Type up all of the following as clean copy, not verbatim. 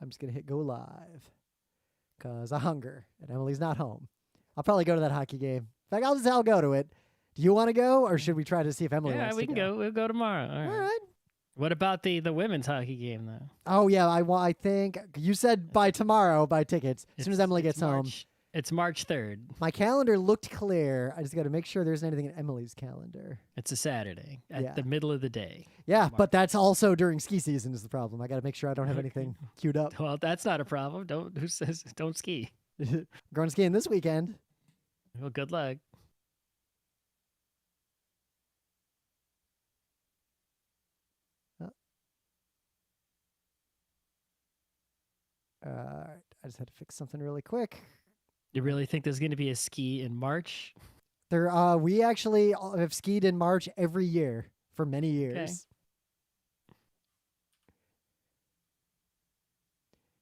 I'm just going to hit go live because I hunger and Emily's not home. I'll probably go to that hockey game. In fact, I'll go to it. Do you want to go, or should we try to see if Emily wants to go? Yeah, we can go. We'll go tomorrow. All right. What about the women's hockey game, though? Oh, yeah. I think you said by tomorrow, buy tickets. As soon as Emily gets home. It's March 3rd. My calendar looked clear. I just got to make sure there isn't anything in Emily's calendar. It's a Saturday at the middle of the day. Yeah, but that's also during ski season is the problem. I got to make sure I don't have anything queued up. Well, that's not a problem. Who says don't ski? Going skiing this weekend. Well, good luck. All right. I just had to fix something really quick. You really think there's going to be a ski in March? We actually have skied in March every year for many years. Okay.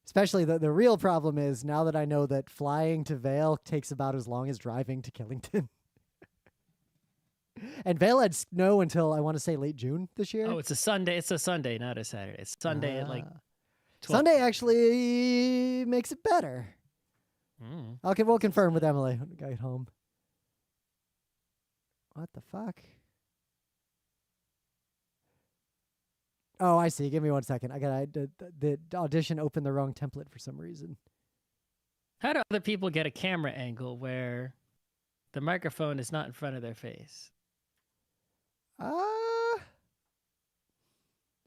Especially the real problem is now that I know that flying to Vail takes about as long as driving to Killington. And Vail had snow until I want to say late June this year. Oh, it's a Sunday. It's a Sunday, not a Saturday. It's Sunday at like 12. Sunday actually makes it better. Okay, we'll confirm with Emily when we get home. What the fuck? Oh, I see. Give me 1 second. I got the audition opened the wrong template for some reason. How do other people get a camera angle where the microphone is not in front of their face?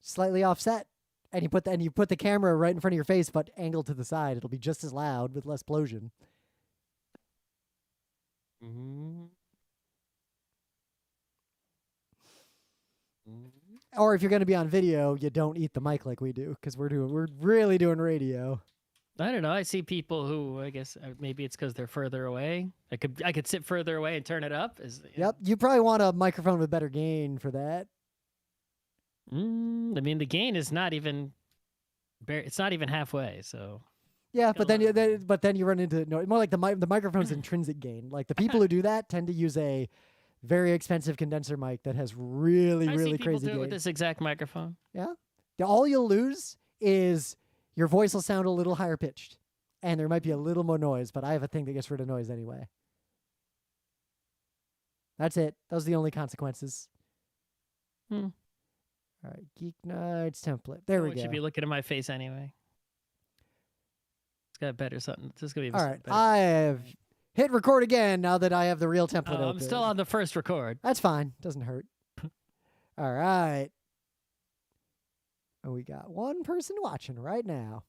Slightly offset. And you put the camera right in front of your face, but angled to the side. It'll be just as loud with less explosion. Or if you're going to be on video, you don't eat the mic like we do because we're really doing radio. I don't know. I see people who I guess maybe it's because they're further away. I could sit further away and turn it up. Yep, you probably want a microphone with better gain for that. I mean, the gain is not even. It's not even halfway. So. Yeah, but then you run into more like the microphone's intrinsic gain. Like the people who do that tend to use a very expensive condenser mic that has really I see crazy people do gain. it with this exact microphone. Yeah, all you'll lose is your voice will sound a little higher pitched, and there might be a little more noise. But I have a thing that gets rid of noise anyway. That's it. Those are the only consequences. All right, GeekNights template. There we go. You should be looking at my face anyway. It's got better something. This is gonna be all right. better. I have hit record again now that I have the real template open. I'm still on the first record. That's fine. Doesn't hurt. All right. And we got one person watching right now.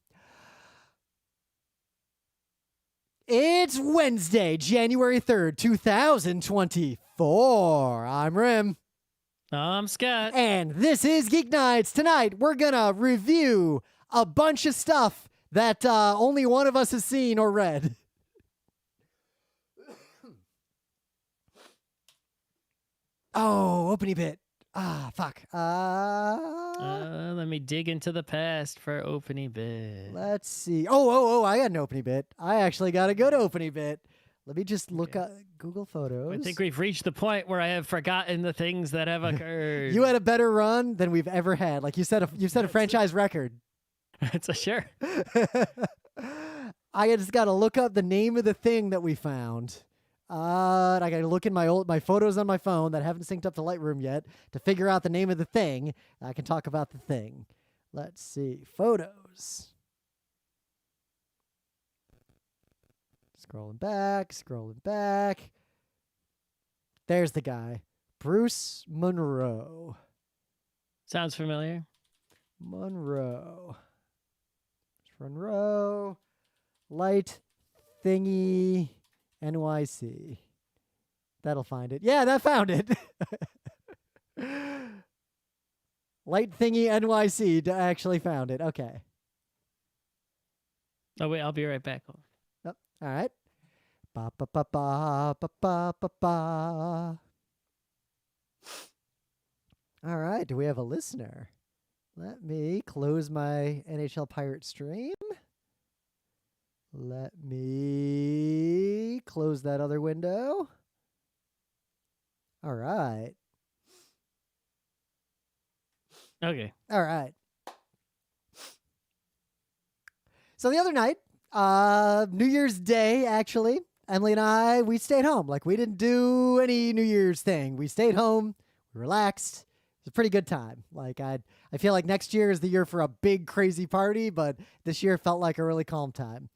It's Wednesday, January 3rd, 2024. I'm Rym. I'm Scott. And this is Geek Nights. Tonight, we're going to review a bunch of stuff that only one of us has seen or read. Oh, opening bit. Fuck. Let me dig into the past for opening bit. Let's see. Oh, I got an opening bit. I actually got a good opening bit. Let me just look at Google Photos. I think we've reached the point where I have forgotten the things that have occurred. You had a better run than we've ever had. Like you set a franchise record. It's a sure. I just got to look up the name of the thing that we found. I got to look in my photos on my phone that haven't synced up to Lightroom yet to figure out the name of the thing. I can talk about the thing. Let's see. Photos. Scrolling back. There's the guy. Bruce Monroe. Sounds familiar. Monroe. Light thingy NYC. That'll find it. Yeah, that found it. Light thingy NYC actually found it. Okay. Oh, wait, I'll be right back. All right. Ba ba ba ba ba ba ba ba. All right. Do we have a listener? Let me close my NHL Pirate stream. Let me close that other window. All right. Okay. All right. So the other night, New Year's Day, actually, Emily and I, we stayed home. Like, we didn't do any New Year's thing. We stayed home, we relaxed. It was a pretty good time. Like, I feel like next year is the year for a big, crazy party, but this year felt like a really calm time.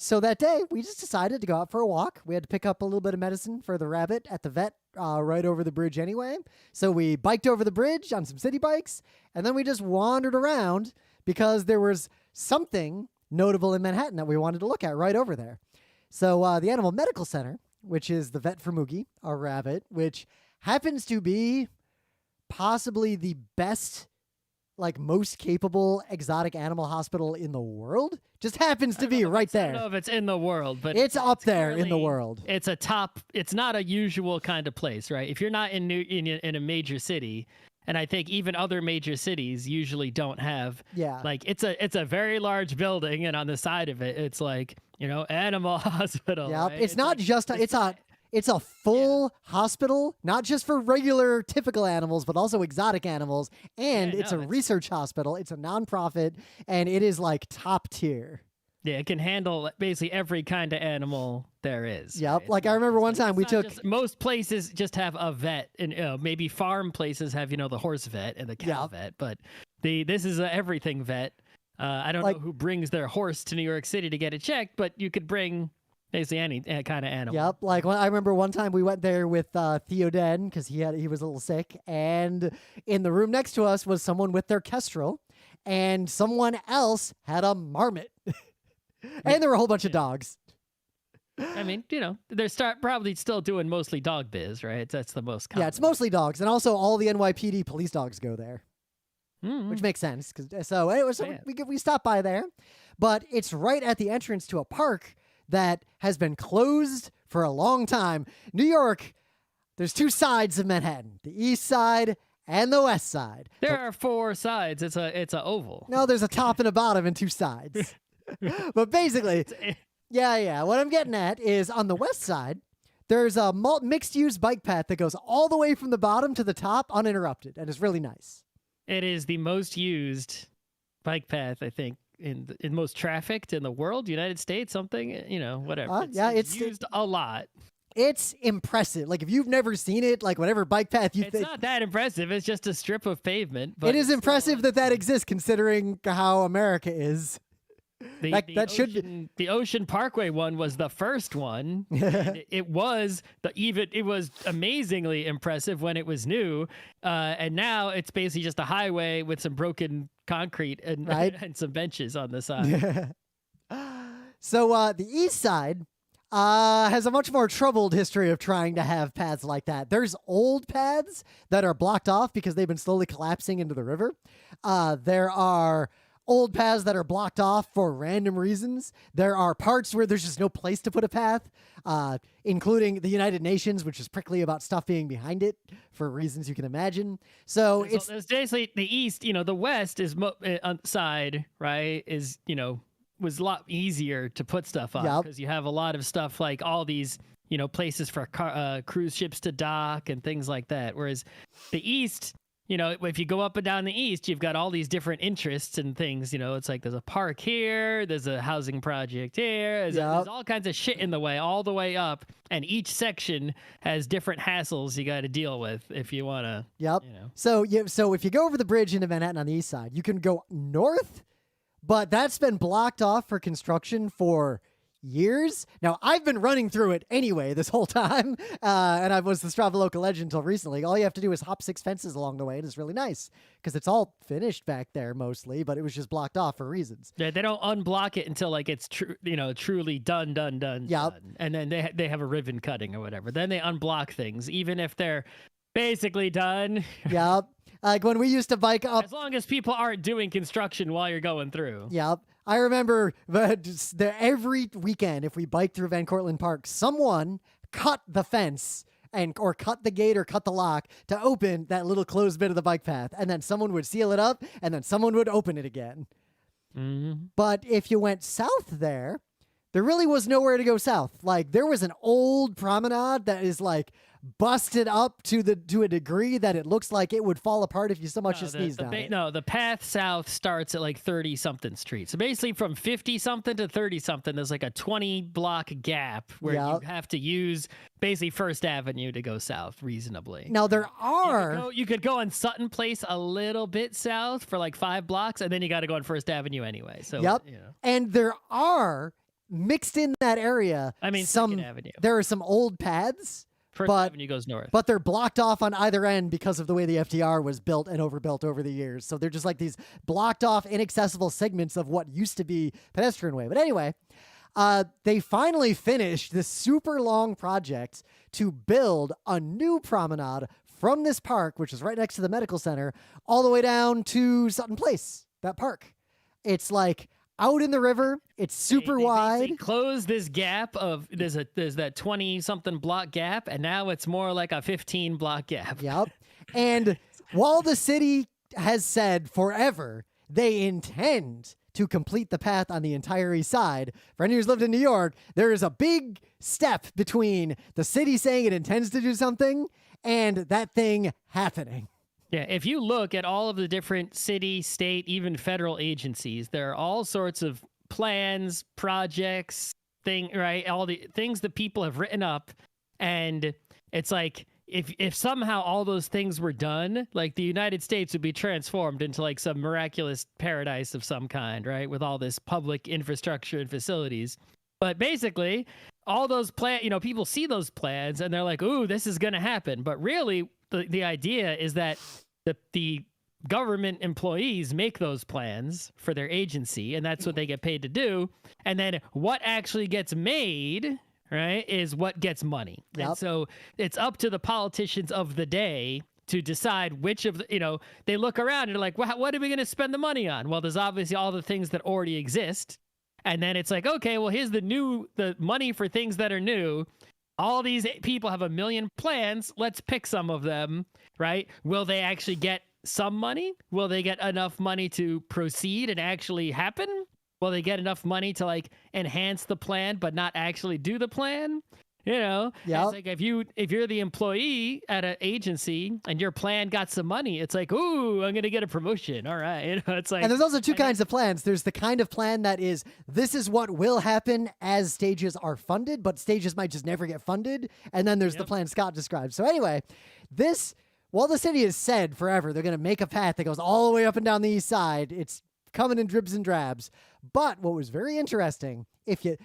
So that day, we just decided to go out for a walk. We had to pick up a little bit of medicine for the rabbit at the vet right over the bridge anyway. So we biked over the bridge on some city bikes, and then we just wandered around because there was something notable in Manhattan that we wanted to look at right over there. So the Animal Medical Center, which is the vet for Moogie, our rabbit, which happens to be possibly the best, like, most capable exotic animal hospital in the world, just happens to be right there. I don't know if it's in the world, but it's up there in the world. It's it's not a usual kind of place, right? If you're not in a major city, and I think even other major cities usually don't have, like, it's a very large building, and on the side of it, it's like, animal hospital. Yeah, right? it's not just it's a full hospital, not just for regular typical animals, but also exotic animals. And it's a research hospital. It's a nonprofit, and it is like top tier. Yeah, it can handle basically every kind of animal there is. Yep. Right? Like, I remember one time we took... most places just have a vet, and maybe farm places have, the horse vet and the cow vet, but this is a everything vet. I don't know who brings their horse to New York City to get it checked, but you could bring basically any kind of animal. Yep. Like, I remember one time we went there with Theoden because he was a little sick, and in the room next to us was someone with their kestrel, and someone else had a marmot. And there were a whole bunch of dogs. I mean, they're probably still doing mostly dog biz, right? That's the most common. Yeah, it's mostly dogs, and also all the NYPD police dogs go there, which makes sense. So we stopped by there, but it's right at the entrance to a park that has been closed for a long time. New York, there's two sides of Manhattan: the east side and the west side. There are four sides. It's a oval. No, there's a top and a bottom and two sides. But basically, yeah. What I'm getting at is on the west side, there's a mixed-use bike path that goes all the way from the bottom to the top uninterrupted, and it's really nice. It is the most used bike path, I think, in most trafficked in the world, United States, something, whatever. It's used a lot. It's impressive. Like, if you've never seen it, like, whatever bike path it's not that impressive. It's just a strip of pavement. But it is impressive that exists, considering how America is. The Ocean Parkway one was the first one. It was amazingly impressive when it was new, and now it's basically just a highway with some broken concrete and and some benches on the side. So the east side has a much more troubled history of trying to have paths like that. There's old paths that are blocked off because they've been slowly collapsing into the river. There are old paths that are blocked off for random reasons. There are parts where there's just no place to put a path, including the United Nations, which is prickly about stuff being behind it for reasons you can imagine. So it's basically the east, the west is side, right, is, was a lot easier to put stuff on because you have a lot of stuff like all these, places for cruise ships to dock and things like that. Whereas the east, if you go up and down the east, you've got all these different interests and things. It's like there's a park here, there's a housing project here, there's all kinds of shit in the way, all the way up. And each section has different hassles you got to deal with if you want to. Yep. So if you go over the bridge into Manhattan on the east side, you can go north, but that's been blocked off for construction for years. Now, I've been running through it anyway this whole time, and I was the Strava local legend until recently. All you have to do is hop 6 fences along the way, and it's really nice because it's all finished back there mostly, but it was just blocked off for reasons. Yeah, they don't unblock it until like it's truly done. Yep. And then they have a ribbon cutting or whatever. Then they unblock things, even if they're basically done. Yep. Like when we used to bike up. As long as people aren't doing construction while you're going through. Yep. I remember every weekend, if we biked through Van Cortlandt Park, someone cut the fence or cut the gate or cut the lock to open that little closed bit of the bike path. And then someone would seal it up, and then someone would open it again. Mm-hmm. But if you went south there really was nowhere to go south. Like, there was an old promenade that is like busted up to a degree that it looks like it would fall apart if you so much as sneezed on it. No, the path south starts at like 30-something street. So basically from 50-something to 30-something, there's like a 20-block gap where you have to use basically First Avenue to go south reasonably. Now, there are... You could go on Sutton Place a little bit south for like 5 blocks, and then you got to go on First Avenue anyway. So, And there are, mixed in that area, Second Avenue. There are some old paths. First Avenue goes north. But they're blocked off on either end because of the way the FDR was built and overbuilt over the years. So they're just like these blocked off, inaccessible segments of what used to be pedestrian way. But anyway, they finally finished this super long project to build a new promenade from this park, which is right next to the medical center, all the way down to Sutton Place, that park. It's like out in the river. It's super wide. They closed this gap of there's that 20-something block gap, and now it's more like a 15-block gap. Yep. And while the city has said forever they intend to complete the path on the entire east side, for anyone who's lived in New York, there is a big step between the city saying it intends to do something and that thing happening. Yeah, if you look at all of the different city, state, even federal agencies, there are all sorts of plans, projects, right? All the things that people have written up. And it's like, if somehow all those things were done, like the United States would be transformed into like some miraculous paradise of some kind, right? With all this public infrastructure and facilities. But basically, all those people see those plans and they're like, ooh, this is going to happen. But really, the idea is that the government employees make those plans for their agency, and that's what they get paid to do. And then what actually gets made, right, is what gets money. Yep. And so it's up to the politicians of the day to decide which of the, they look around and they're like, what are we going to spend the money on? Well, there's obviously all the things that already exist. And then it's like, okay, well, here's the money for things that are new. All these people have a million plans. Let's pick some of them, right? Will they actually get some money? Will they get enough money to proceed and actually happen? Will they get enough money to like enhance the plan but not actually do the plan? It's like if you're the employee at an agency and your plan got some money, it's like, ooh, I'm gonna get a promotion. All right, it's like. And there's also two kinds of plans. There's the kind of plan that is, this is what will happen as stages are funded, but stages might just never get funded. And then there's the plan Scott described. So anyway, while the city has said forever they're gonna make a path that goes all the way up and down the east side, it's coming in dribs and drabs. But what was very interesting,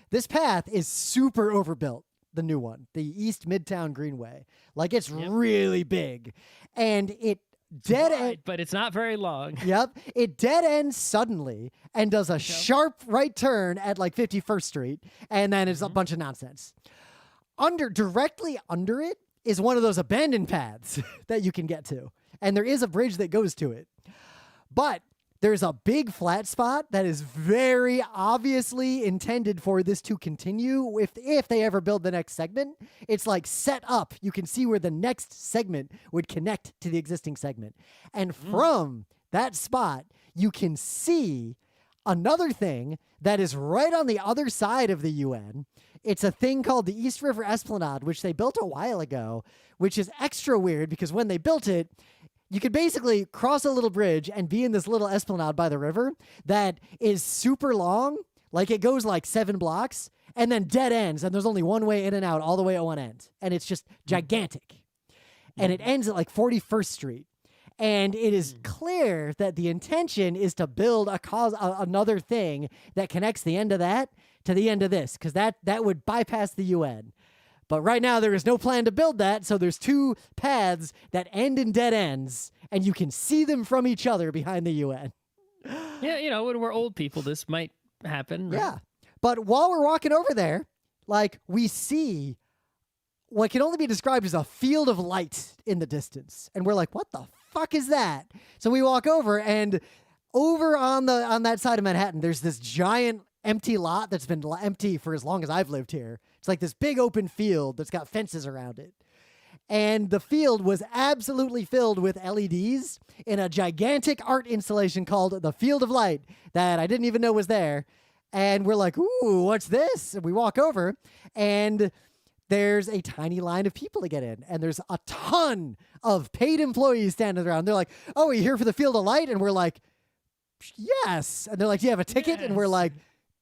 this path is super overbuilt. The new one, the East Midtown Greenway. Like, it's really big. And it dead end. But it's not very long. Yep. It dead ends suddenly and does a sharp right turn at like 51st Street. And then it's a bunch of nonsense. Directly under it is one of those abandoned paths that you can get to. And there is a bridge that goes to it. But there's a big flat spot that is very obviously intended for this to continue if they ever build the next segment. It's like set up. You can see where the next segment would connect to the existing segment. And from that spot, you can see another thing that is right on the other side of the UN. It's a thing called the East River Esplanade, which they built a while ago, which is extra weird because when they built it, you could basically cross a little bridge and be in this little esplanade by the river that is super long. Like, it goes like 7 blocks and then dead ends. And there's only one way in and out all the way at one end. And it's just gigantic. And it ends at like 41st Street. And it is clear that the intention is to build another thing that connects the end of that to the end of this, because that would bypass the UN. But right now, there is no plan to build that, so there's 2 paths that end in dead ends, and you can see them from each other behind the UN. Yeah, when we're old people, this might happen. Right? Yeah. But while we're walking over there, like, we see what can only be described as a field of light in the distance. And we're like, what the fuck is that? So we walk over, and over on that side of Manhattan, there's this giant empty lot that's been empty for as long as I've lived here. It's like this big open field that's got fences around it. And the field was absolutely filled with LEDs in a gigantic art installation called the Field of Light that I didn't even know was there. And we're like, ooh, what's this? And we walk over, and there's a tiny line of people to get in, and there's a ton of paid employees standing around. They're like, "Oh, are you here for the Field of Light?" And we're like, "Yes." And they're like, "Do you have a ticket?" And we're like,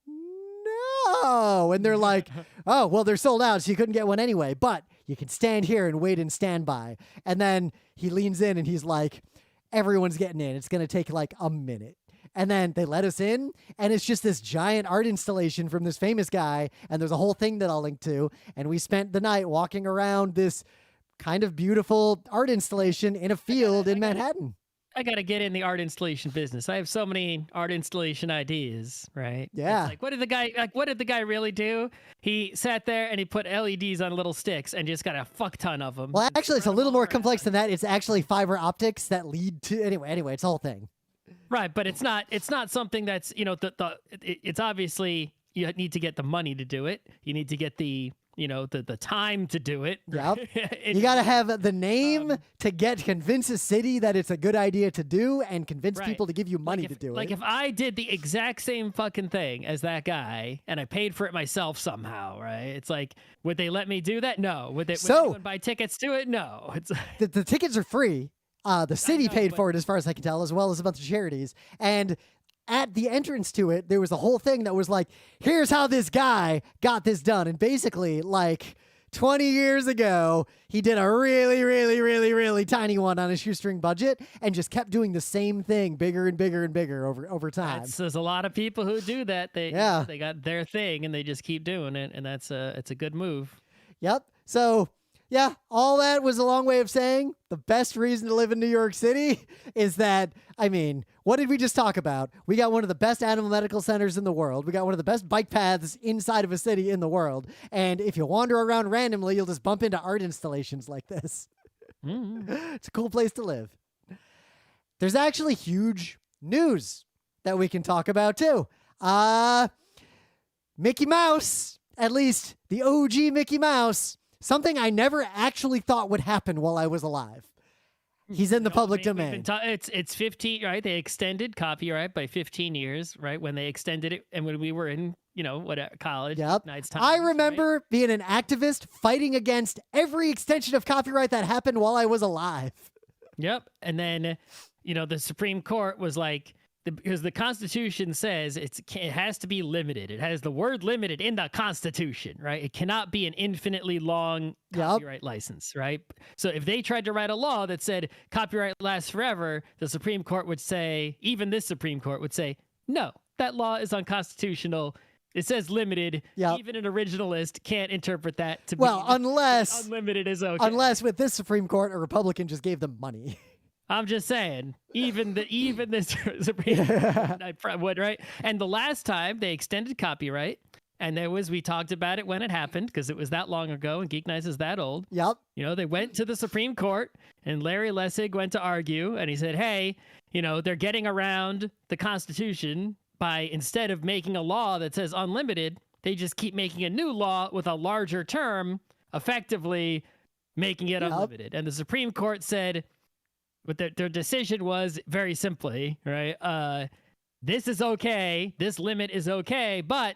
"No." And they're like, "Oh, well, they're sold out, so you couldn't get one anyway, but you can stand here and wait and stand by." And then he leans in and he's like, "Everyone's getting in. It's going to take like a minute." And then they let us in, and it's just this giant art installation from this famous guy, and there's a whole thing that I'll link to, and we spent the night walking around this kind of beautiful art installation in a field in Manhattan. I got to get in the art installation business. I have so many art installation ideas, right? Yeah. It's like, what did the guy really do? He sat there and he put LEDs on little sticks and just got a fuck ton of them. Well, actually, it's a little more complex than that. It's actually fiber optics that lead to, anyway, it's the whole thing. Right, but it's not something that's, it's obviously you need to get the money to do it. You need to get the time to do it. Yep. You got to have the name to convince a city that it's a good idea to do, and convince people to give you money to do it. Like if I did the exact same fucking thing as that guy and I paid for it myself somehow, right? It's like, would they let me do that? No. Would anyone buy tickets to it? No. It's the tickets are free. The city paid for it, as far as I can tell, as well as a bunch of charities. And at the entrance to it, there was a whole thing that was like, here's how this guy got this done. And basically, like 20 years ago, he did a really, really, really, really tiny one on a shoestring budget and just kept doing the same thing bigger and bigger and bigger over time. There's a lot of people who do that. They got their thing and they just keep doing it. And it's a good move. Yep. So... yeah, all that was a long way of saying the best reason to live in New York City is that, I mean, what did we just talk about? We got one of the best animal medical centers in the world. We got one of the best bike paths inside of a city in the world. And if you wander around randomly, you'll just bump into art installations like this. Mm-hmm. It's a cool place to live. There's actually huge news that we can talk about, too. Mickey Mouse, at least the OG Mickey Mouse, something I never actually thought would happen while I was alive. He's in the public domain. It's 15, right? They extended copyright by 15 years, right? When they extended it, and when we were in, college. Yep. Nights time. I remember being an activist fighting against every extension of copyright that happened while I was alive. Yep. And then, the Supreme Court was like, because the Constitution says it has to be limited. It has the word limited in the Constitution, right? It cannot be an infinitely long copyright license, right? So if they tried to write a law that said copyright lasts forever, the Supreme Court would say, even this Supreme Court would say, no, that law is unconstitutional. It says limited. Yep. Even an originalist can't interpret that to be unless unlimited is okay. Unless with this Supreme Court, a Republican just gave them money. I'm just saying, even this Supreme Court would, right? And the last time they extended copyright, and we talked about it when it happened, because it was that long ago, and Geek Nights is that old. Yep. They went to the Supreme Court, and Larry Lessig went to argue, and he said, hey, they're getting around the Constitution by, instead of making a law that says unlimited, they just keep making a new law with a larger term, effectively making it unlimited. And the Supreme Court said... but their decision was very simply, right? This is okay. This limit is okay. But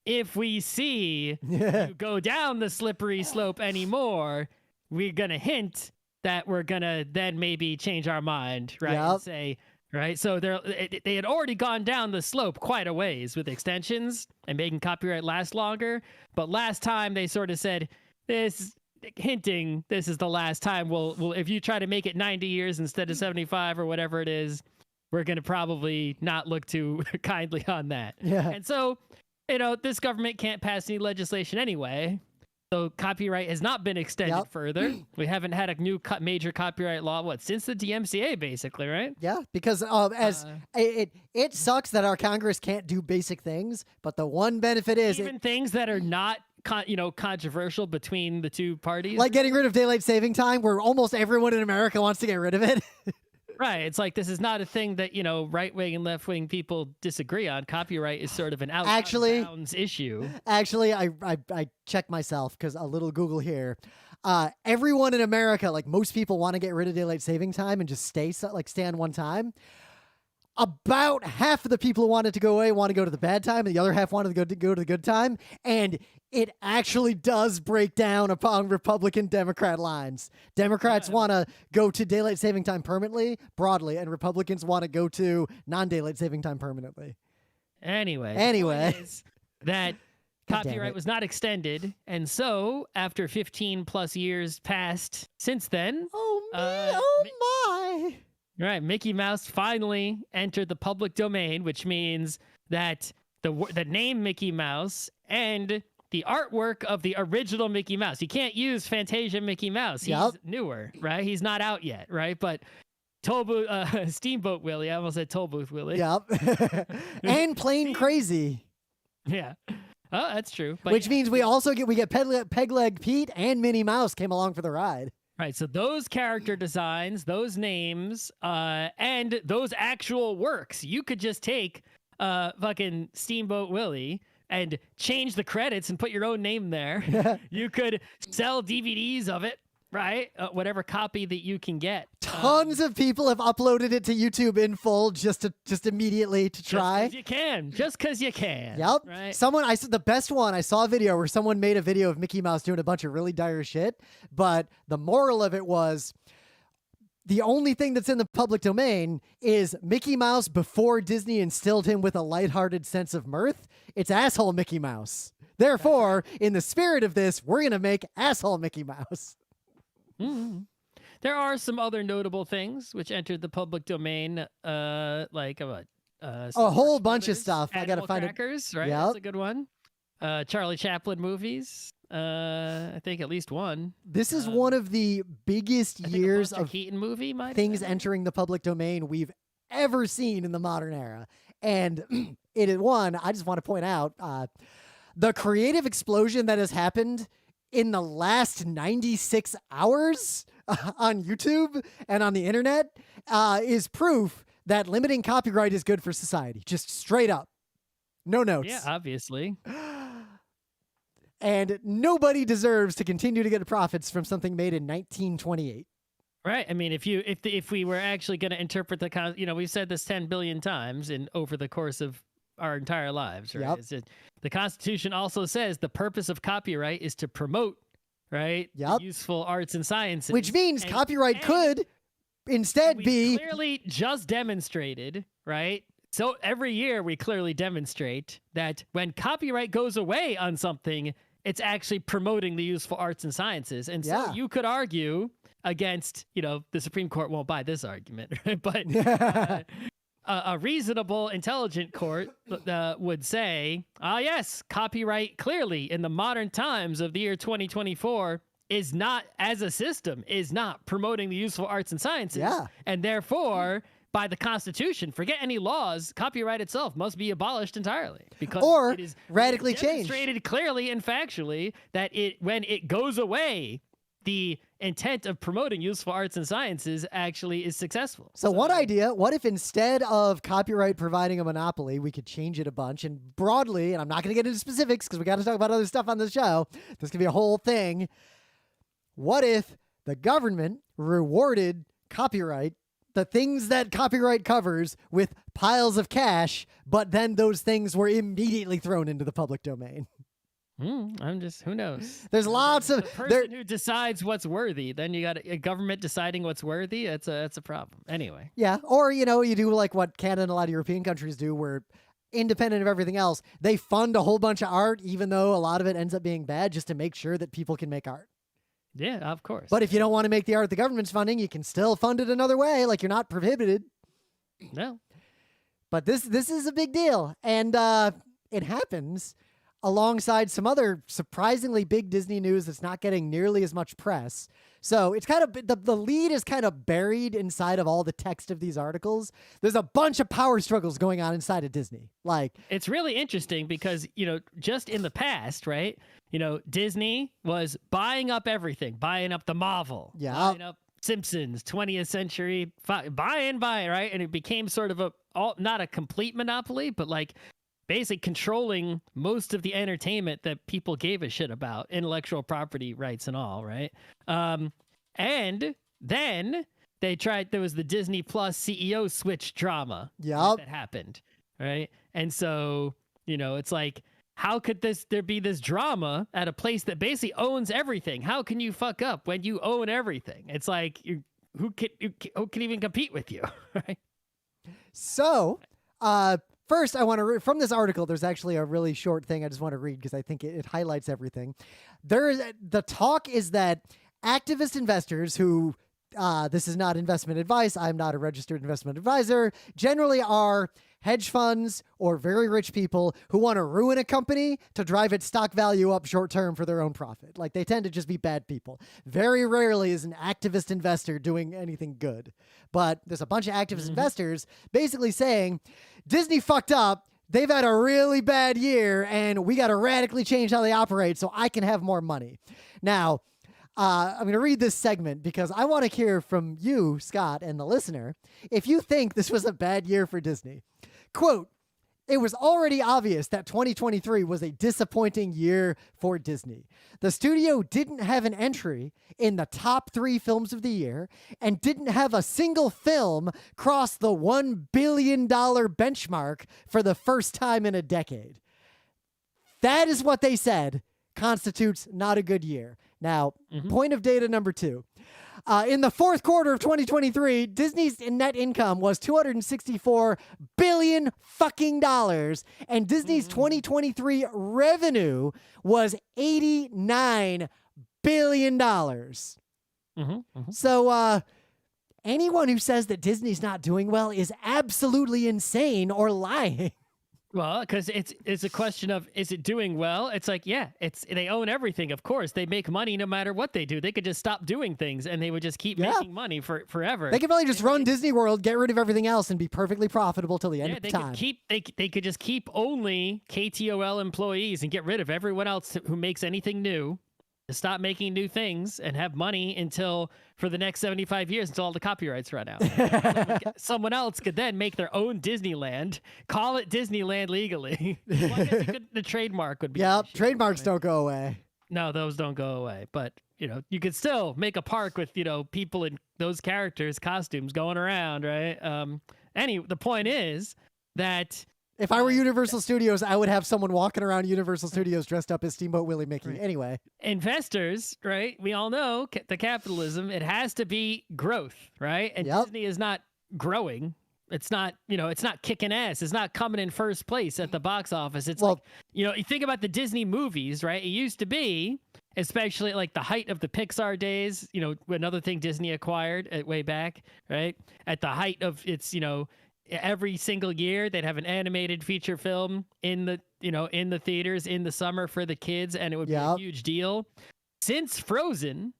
if we see you go down the slippery slope anymore, we're going to hint that we're going to then maybe change our mind, right? Yep. And say, right? So they had already gone down the slope quite a ways with extensions and making copyright last longer. But last time they sort of said, hinting this is the last time. Well, if you try to make it 90 years instead of 75 or whatever it is, we're going to probably not look too kindly on that. Yeah. And so, this government can't pass any legislation anyway. So copyright has not been extended further. We haven't had a new major copyright law, since the DMCA, basically, right? Yeah, because it sucks that our Congress can't do basic things, but the one benefit is... even things that are not controversial between the two parties, like getting rid of daylight saving time, where almost everyone in America wants to get rid of it. Right. It's like, this is not a thing that, right-wing and left-wing people disagree on. Copyright is sort of an out-of-bounds issue. Actually, I checked myself, because a little Google here. Everyone in America, like most people, want to get rid of daylight saving time and just stay on one time. about half of the people who wanted to go away want to go to the bad time, and the other half wanted to go to the good time. And it actually does break down upon Republican Democrat lines. Democrats want to go to daylight saving time permanently, broadly, and Republicans want to go to non-daylight saving time permanently. Anyway, the point is that copyright was not extended, and so after 15 plus years passed since then, my. Right, Mickey Mouse finally entered the public domain, which means that the name Mickey Mouse and the artwork of the original Mickey Mouse. You can't use Fantasia Mickey Mouse. He's newer, right? He's not out yet, right? But Steamboat Willie, I almost said Toll Booth Willie. Yep. And Plain Crazy. Yeah. Oh, that's true. But which means we get Pegleg Pete and Minnie Mouse came along for the ride. Right, so those character designs, those names, and those actual works, you could just take fucking Steamboat Willie and change the credits and put your own name there. You could sell DVDs of it, right? Whatever copy that you can get. Tons of people have uploaded it to YouTube in full just immediately to try. Just because you can. Yep. Right? I said the best one. I saw a video where someone made a video of Mickey Mouse doing a bunch of really dire shit, but the moral of it was the only thing that's in the public domain is Mickey Mouse before Disney instilled him with a lighthearted sense of mirth. It's asshole Mickey Mouse. Therefore, in the spirit of this, we're going to make asshole Mickey Mouse. Mm-hmm. There are some other notable things which entered the public domain, like a whole bunch of stuff. I got to find Crackers, right? Yep. That's a good one. Charlie Chaplin movies. I think at least one. This is one of the biggest years of Keaton movie, things entering the public domain we've ever seen in the modern era. And it is one, I just want to point out, the creative explosion that has happened in the last 96 hours on YouTube and on the internet is proof that limiting copyright is good for society. Just straight up. No notes. Yeah, obviously. And nobody deserves to continue to get profits from something made in 1928. Right. I mean, if we were actually going to interpret we've said this 10 billion times over the course of our entire lives, right? Yep. The Constitution also says the purpose of copyright is to promote, right? Yep. Useful arts and sciences. Which means copyright could instead be clearly just demonstrated, right? So every year we clearly demonstrate that when copyright goes away on something, it's actually promoting the useful arts and sciences. And so you could argue against, the Supreme Court won't buy this argument, but a reasonable, intelligent court would say, yes, copyright clearly in the modern times of the year 2024 is not, as a system, is not promoting the useful arts and sciences. Yeah. And therefore, by the Constitution, forget any laws, copyright itself must be abolished entirely. Because it is radically changed. Demonstrated clearly and factually that when it goes away, the intent of promoting useful arts and sciences actually is successful. So one idea, what if instead of copyright providing a monopoly, we could change it a bunch and broadly, and I'm not going to get into specifics because we got to talk about other stuff on the show. This could be a whole thing. What if the government rewarded copyright, the things that copyright covers, with piles of cash, but then those things were immediately thrown into the public domain? Who knows? There's lots of... The person who decides what's worthy, then you got a government deciding what's worthy, that's a problem. Anyway. Yeah, or, you do like what Canada and a lot of European countries do, where independent of everything else, they fund a whole bunch of art, even though a lot of it ends up being bad, just to make sure that people can make art. Yeah, of course. But if you don't want to make the art the government's funding, you can still fund it another way. Like, you're not prohibited. No. But this is a big deal. And it happens alongside some other surprisingly big Disney news that's not getting nearly as much press. So it's kind of, the lead is kind of buried inside of all the text of these articles. There's a bunch of power struggles going on inside of Disney. Like, it's really interesting because, just in the past, right? Disney was buying up everything, buying up the Marvel, buying up Simpsons, 20th century, buy, right? And it became sort of not a complete monopoly, but like basically controlling most of the entertainment that people gave a shit about, intellectual property rights and all, right? And then there was the Disney Plus CEO switch drama that happened, right? And so, it's like, how could there be this drama at a place that basically owns everything? How can you fuck up when you own everything? It's like, who can even compete with you, right? So, first, I want to from this article. There's actually a really short thing I just want to read because I think it highlights everything. The talk is that activist investors who this is not investment advice. I'm not a registered investment advisor. Generally, are hedge funds or very rich people who want to ruin a company to drive its stock value up short term for their own profit. Like, they tend to just be bad people. Very rarely is an activist investor doing anything good. But there's a bunch of activist investors basically saying, Disney fucked up. They've had a really bad year, and we got to radically change how they operate so I can have more money. Now, I'm going to read this segment because I want to hear from you, Scott, and the listener, if you think this was a bad year for Disney. Quote, it was already obvious that 2023 was a disappointing year for Disney. The studio didn't have an entry in the top 3 films of the year and didn't have a single film cross the $1 billion benchmark for the first time in a decade. That is what they said constitutes not a good year. Now, point of data number 2. In the fourth quarter of 2023, Disney's net income was $264 billion fucking dollars, and Disney's 2023 revenue was $89 billion. So, anyone who says that Disney's not doing well is absolutely insane or lying. Well, because it's a question of, is it doing well? It's like, yeah, they own everything. Of course, they make money no matter what they do. They could just stop doing things, and they would just keep making money forever. They could probably just run Disney World, get rid of everything else, and be perfectly profitable till the end of time. They could just keep only KTOL employees and get rid of everyone else who makes anything new. Stop making new things and have money for the next 75 years until all the copyrights run out. Someone else could then make their own Disneyland, call it Disneyland legally. Well, I guess the trademark would be. Yeah, trademarks don't go away. No, those don't go away. But, you could still make a park with, people in those characters' costumes going around, right? The point is that if I were Universal Studios, I would have someone walking around Universal Studios dressed up as Steamboat Willie Mickey. Right. Anyway. Investors, right? We all know the capitalism, it has to be growth, right? And Disney is not growing. It's not, it's not kicking ass. It's not coming in first place at the box office. It's you think about the Disney movies, right? It used to be, especially at like the height of the Pixar days, another thing Disney acquired way back, right? At the height of its, every single year they'd have an animated feature film in the theaters in the summer for the kids, and it would be a huge deal. Since Frozen,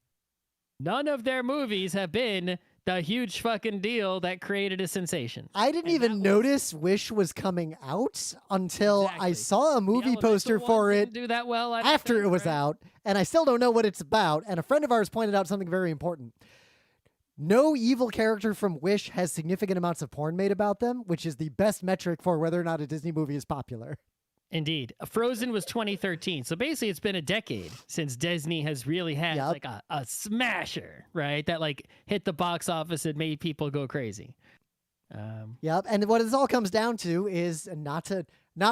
none of their movies have been the huge fucking deal that created a sensation. I didn't even notice Wish was coming out until I saw a movie poster for it do that well after it was out, and I still don't know what it's about. And a friend of ours pointed out something very important. No evil character from Wish has significant amounts of porn made about them, which is the best metric for whether or not a Disney movie is popular. Indeed. Frozen was 2013. So basically it's been a decade since Disney has really had like a smasher, right? That like hit the box office and made people go crazy. Yep. And what this all comes down to is not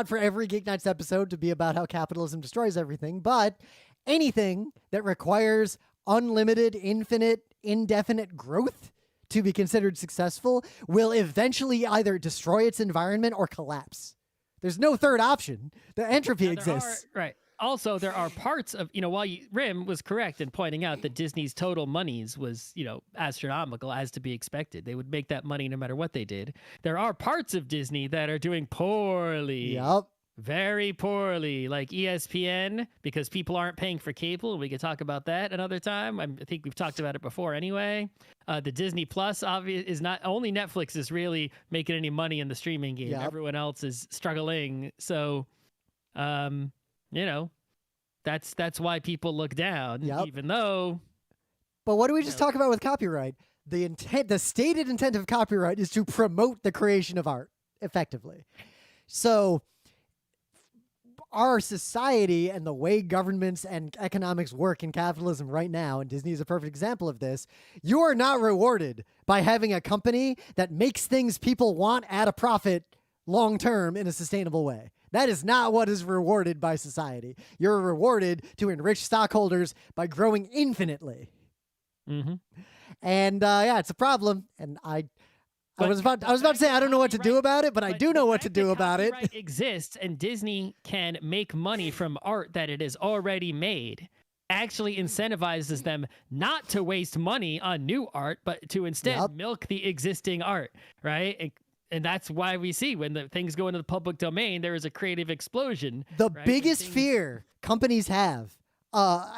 for every Geek Nights episode to be about how capitalism destroys everything, but anything that requires unlimited, infinite, indefinite growth to be considered successful will eventually either destroy its environment or collapse. There's no third option. The entropy exists. Right. Also, there are parts of, while Rym was correct in pointing out that Disney's total monies was, astronomical as to be expected. They would make that money no matter what they did. There are parts of Disney that are doing poorly. Yep. Very poorly, like ESPN, because people aren't paying for cable. We could talk about that another time. I think we've talked about it before anyway. The Disney Plus is not only Netflix is really making any money in the streaming game. Yep. Everyone else is struggling. So, that's why people look down, even though. But what do we just talk about with copyright? The stated intent of copyright is to promote the creation of art effectively. So our society and the way governments and economics work in capitalism right now, and Disney is a perfect example of this, you are not rewarded by having a company that makes things people want at a profit long term in a sustainable way. That is not what is rewarded by society. You're rewarded to enrich stockholders by growing infinitely. Mm-hmm. And it's a problem. And I was about to say I don't know what to do about it, but I do know what to do about it. Copyright exists, and Disney can make money from art that it has already made. Actually incentivizes them not to waste money on new art, but to instead milk the existing art, right? And that's why we see when the things go into the public domain, there is a creative explosion. The biggest fear companies have,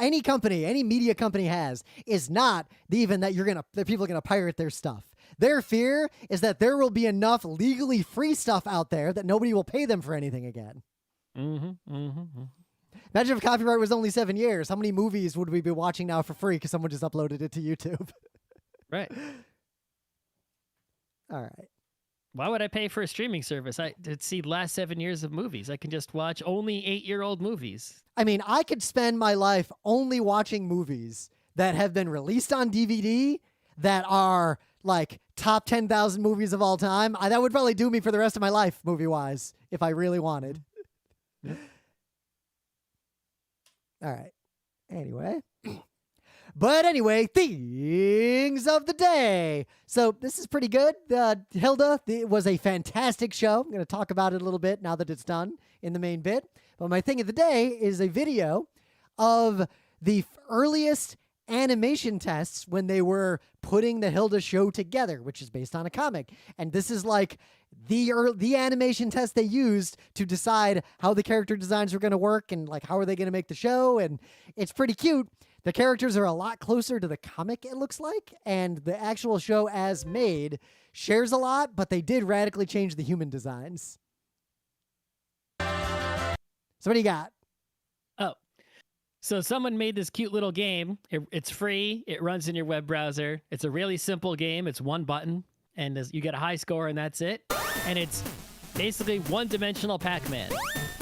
any company, any media company has, is not even that that people are gonna pirate their stuff. Their fear is that there will be enough legally free stuff out there that nobody will pay them for anything again. Mm-hmm, mm-hmm. Imagine if copyright was only 7 years. How many movies would we be watching now for free because someone just uploaded it to YouTube? Right. All right. Why would I pay for a streaming service? I did see the last 7 years of movies. I can just watch only 8-year-old movies. I mean, I could spend my life only watching movies that have been released on DVD that are like top 10,000 movies of all time. That would probably do me for the rest of my life, movie-wise, if I really wanted. Yeah. All right. Anyway. But anyway, things of the day. So this is pretty good. Hilda, it was a fantastic show. I'm going to talk about it a little bit now that it's done in the main bit. But my thing of the day is a video of the earliest animation tests when they were putting the Hilda show together, which is based on a comic. And this is like the animation test they used to decide how the character designs were going to work and like how are they going to make the show. And it's pretty cute. The characters are a lot closer to the comic, it looks like, and the actual show as made shares a lot, but they did radically change the human designs. So what do you got? Oh, so someone made this cute little game. It's free. It runs in your web browser. It's a really simple game. It's one button, and you get a high score, and that's it. And it's basically one-dimensional Pac-Man.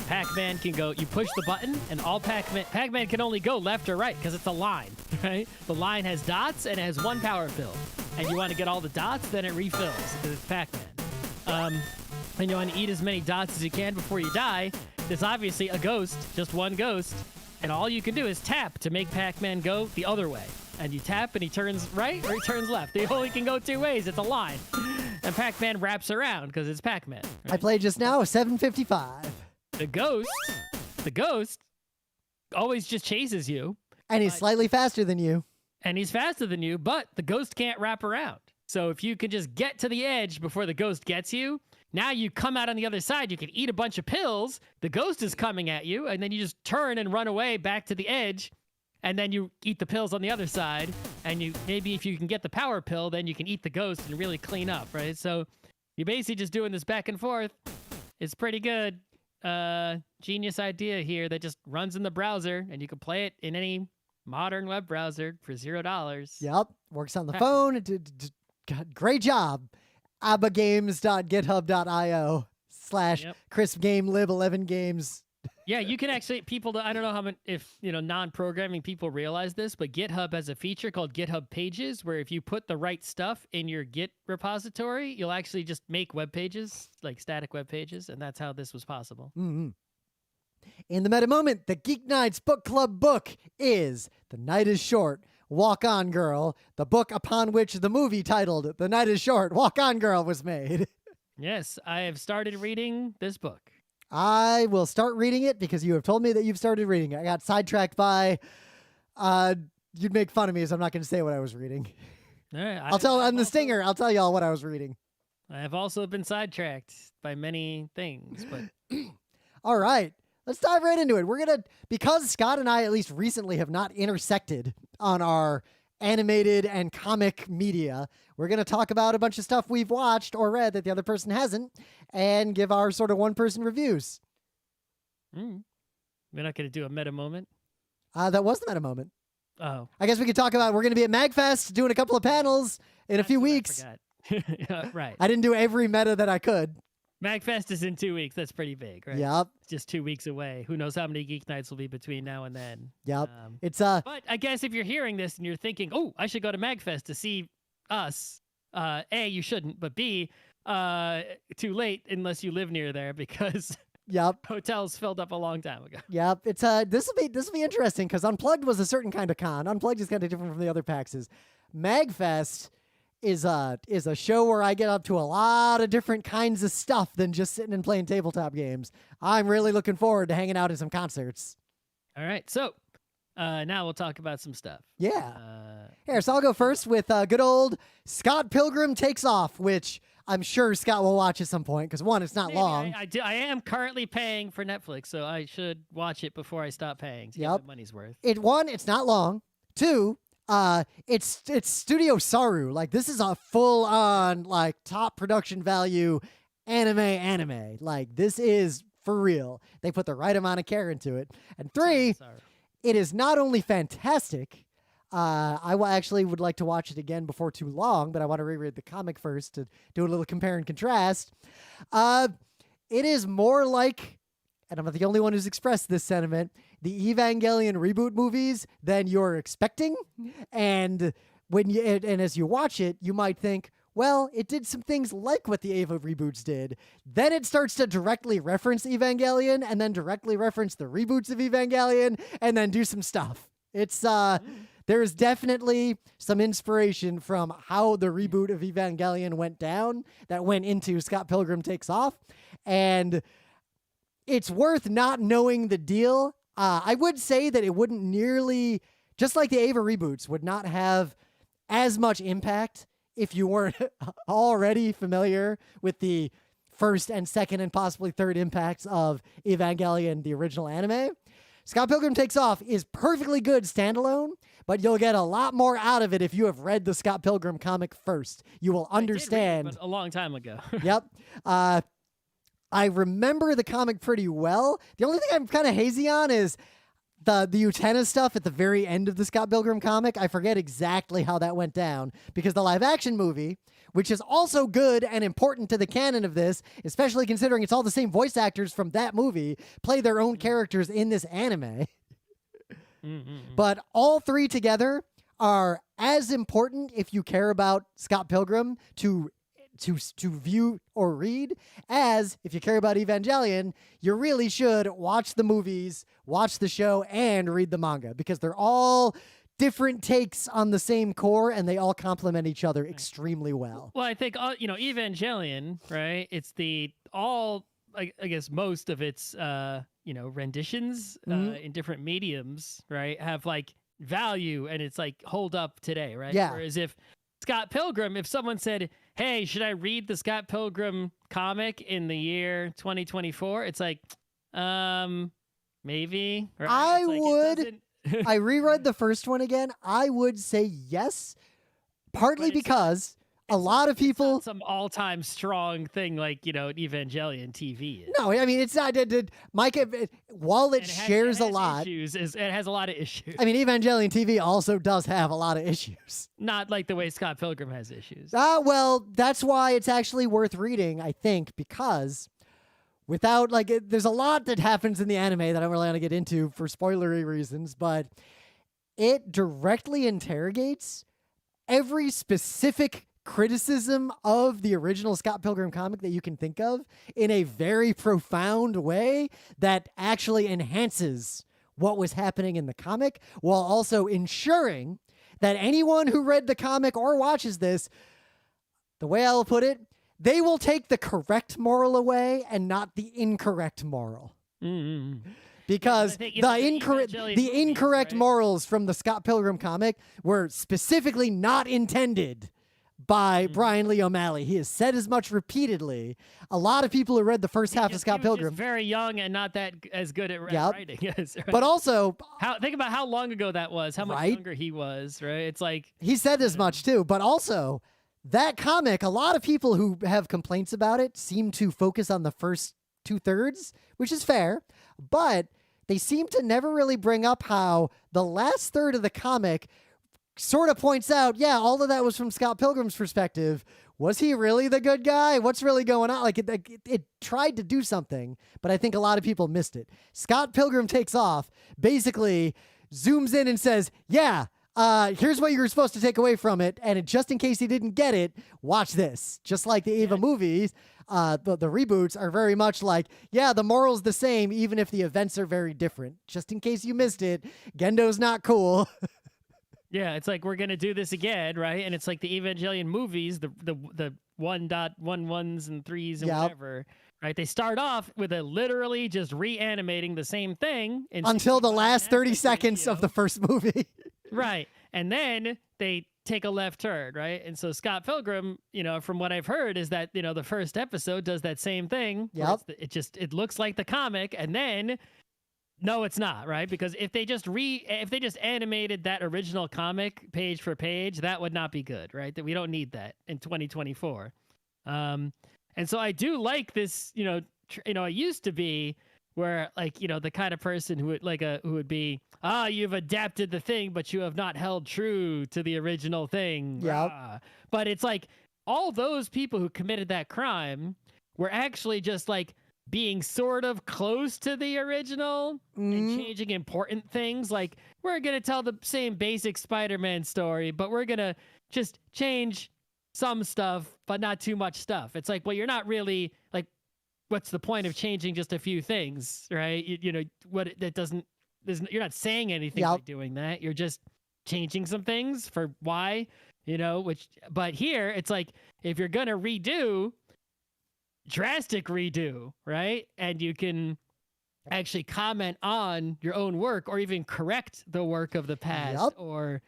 Pac-Man can go, you push the button, and all Pac-Man can only go left or right because it's a line, right? The line has dots and it has one power pill. And you want to get all the dots, then it refills because it's Pac-Man. And you want to eat as many dots as you can before you die. There's obviously a ghost, just one ghost, and all you can do is tap to make Pac-Man go the other way. And you tap and he turns right or he turns left. He only can go two ways. It's a line. And Pac-Man wraps around because it's Pac-Man. Right? I played just now a 755. The ghost always just chases you. And he's slightly faster than you. And he's faster than you, but the ghost can't wrap around. So if you can just get to the edge before the ghost gets you, now you come out on the other side, you can eat a bunch of pills, the ghost is coming at you, and then you just turn and run away back to the edge, and then you eat the pills on the other side, and maybe if you can get the power pill, then you can eat the ghost and really clean up, right? So you're basically just doing this back and forth. It's pretty good. Genius idea here that just runs in the browser, and you can play it in any modern web browser for $0. Yep, works on the phone. Great job. abbagames.github.io/crispgamelib11games. Yeah, you can actually, I don't know how many, if, non-programming people realize this, but GitHub has a feature called GitHub Pages, where if you put the right stuff in your Git repository, you'll actually just make web pages, like static web pages, and that's how this was possible. Mm-hmm. In the meta moment, the GeekNights Book Club book is The Night is Short, Walk On Girl, the book upon which the movie titled The Night is Short, Walk On Girl was made. Yes, I have started reading this book. I will start reading it because you have told me that you've started reading it. I got sidetracked by, you'd make fun of me, so I'm not going to say what I was reading. All right, I'm the stinger. I'll tell y'all what I was reading. I have also been sidetracked by many things, but... All right. Let's dive right into it. Because Scott and I, at least recently, have not intersected on our animated and comic media, we're going to talk about a bunch of stuff we've watched or read that the other person hasn't and give our sort of one-person reviews. We're not going to do a meta moment? That was the meta moment. Oh. I guess we could talk about, we're going to be at MagFest doing a couple of panels in a few weeks. I forgot. Right. I didn't do every meta that I could. MagFest is in 2 weeks. That's pretty big, right? Yep. It's just 2 weeks away. Who knows how many Geek Nights will be between now and then? Yep. It's But I guess if you're hearing this and you're thinking, oh, I should go to MagFest to see us. A, you shouldn't, but B, too late unless you live near there because yep. hotels filled up a long time ago. Yep. It's this will be interesting because Unplugged was a certain kind of con. Unplugged is kind of different from the other PAXs. MagFest is a show where I get up to a lot of different kinds of stuff than just sitting and playing tabletop games. I'm really looking forward to hanging out at some concerts. All right, so now we'll talk about some stuff. Yeah. Here, so I'll go first with good old Scott Pilgrim Takes Off, which I'm sure Scott will watch at some point because, one, it's not long. I am currently paying for Netflix, so I should watch it before I stop paying to get my money's worth. One, it's not long. Two, it's Studio Saru. Like, this is a full-on, like, top production value anime. Like, this is for real. They put the right amount of care into it. And three, it is not only fantastic. I actually would like to watch it again before too long, but I want to reread the comic first to do a little compare and contrast. It is more like, and I'm not the only one who's expressed this sentiment, the Evangelion reboot movies than you're expecting. And as you watch it, you might think, well, it did some things like what the Eva reboots did. Then it starts to directly reference Evangelion and then directly reference the reboots of Evangelion and then do some stuff. It's there's definitely some inspiration from how the reboot of Evangelion went down that went into Scott Pilgrim Takes Off. And it's worth not knowing the deal. I would say that it wouldn't nearly, just like the Eva reboots, would not have as much impact if you weren't already familiar with the first and second and possibly third impacts of Evangelion, the original anime. Scott Pilgrim Takes Off is perfectly good standalone, but you'll get a lot more out of it if you have read the Scott Pilgrim comic first. You will understand. I did read it, but a long time ago. Yep. I remember the comic pretty well. The only thing I'm kind of hazy on is the Utena stuff at the very end of the Scott Pilgrim comic. I forget exactly how that went down because the live action movie, which is also good and important to the canon of this, especially considering it's all the same voice actors from that movie, play their own characters in this anime. But all three together are as important if you care about Scott Pilgrim to view or read as if you care about Evangelion. You really should watch the movies, watch the show, and read the manga because they're all different takes on the same core and they all complement each other extremely well. Well, I think Evangelion, right? It's I guess most of its renditions in different mediums, right, have like value and it's like hold up today, right? Yeah. Whereas if Scott Pilgrim, if someone said, hey, should I read the Scott Pilgrim comic in the year 2024? It's like, maybe. Right? I would. I reread the first one again. I would say yes, partly because a lot of people... It's not some all-time strong thing like, Evangelion TV is. No, I mean, it's not... Mike, while it shares a lot... It has a lot of issues. I mean, Evangelion TV also does have a lot of issues. Not like the way Scott Pilgrim has issues. Well, that's why it's actually worth reading, I think, because without, there's a lot that happens in the anime that I don't really want to get into for spoilery reasons, but it directly interrogates every specific criticism of the original Scott Pilgrim comic that you can think of in a very profound way that actually enhances what was happening in the comic while also ensuring that anyone who read the comic or watches this, the way I'll put it, they will take the correct moral away and not the incorrect moral. Because the incorrect morals from the Scott Pilgrim comic were specifically not intended by Brian Lee O'Malley. He has said as much repeatedly. A lot of people who read the first half of Scott Pilgrim, just very young and not that as good at writing. Yes, right? But also, think about how long ago that was. How much younger he was, right? It's like he said as much too. But also, that comic, a lot of people who have complaints about it seem to focus on the first 2/3, which is fair, but they seem to never really bring up how the last third of the comic sort of points out, all of that was from Scott Pilgrim's perspective. was he really the good guy? What's really going on? Like it tried to do something, but I think a lot of people missed it. Scott Pilgrim Takes Off basically zooms in and says, yeah, here's what you were supposed to take away from it. And just in case you didn't get it, watch this. Just like the Eva movies, the reboots are very much like, yeah, the moral's the same, even if the events are very different. Just in case you missed it, Gendo's not cool. Yeah, it's like, we're going to do this again, right? And it's like the Evangelion movies, the 1.11s and 3s and whatever, right? They start off with literally just reanimating the same thing. Until the last 30 seconds of the first movie. Right. And then they take a left turn, right? And so Scott Pilgrim, from what I've heard, is that, the first episode does that same thing. Yep. It looks like the comic, and then no, it's not, right? Because if they just animated that original comic page for page, that would not be good, right? That we don't need that in 2024. And so I do like this, I used to be where, like, the kind of person who would be, you've adapted the thing, but you have not held true to the original thing. Yeah. But it's like all those people who committed that crime were actually just like being sort of close to the original and changing important things. Like, we're going to tell the same basic Spider-Man story, but we're going to just change some stuff, but not too much stuff. It's like, well, you're not really like, what's the point of changing just a few things, right? You're not saying anything by doing that. You're just changing some things for why, but here it's like, if you're going to drastic redo, right? And you can actually comment on your own work or even correct the work of the past or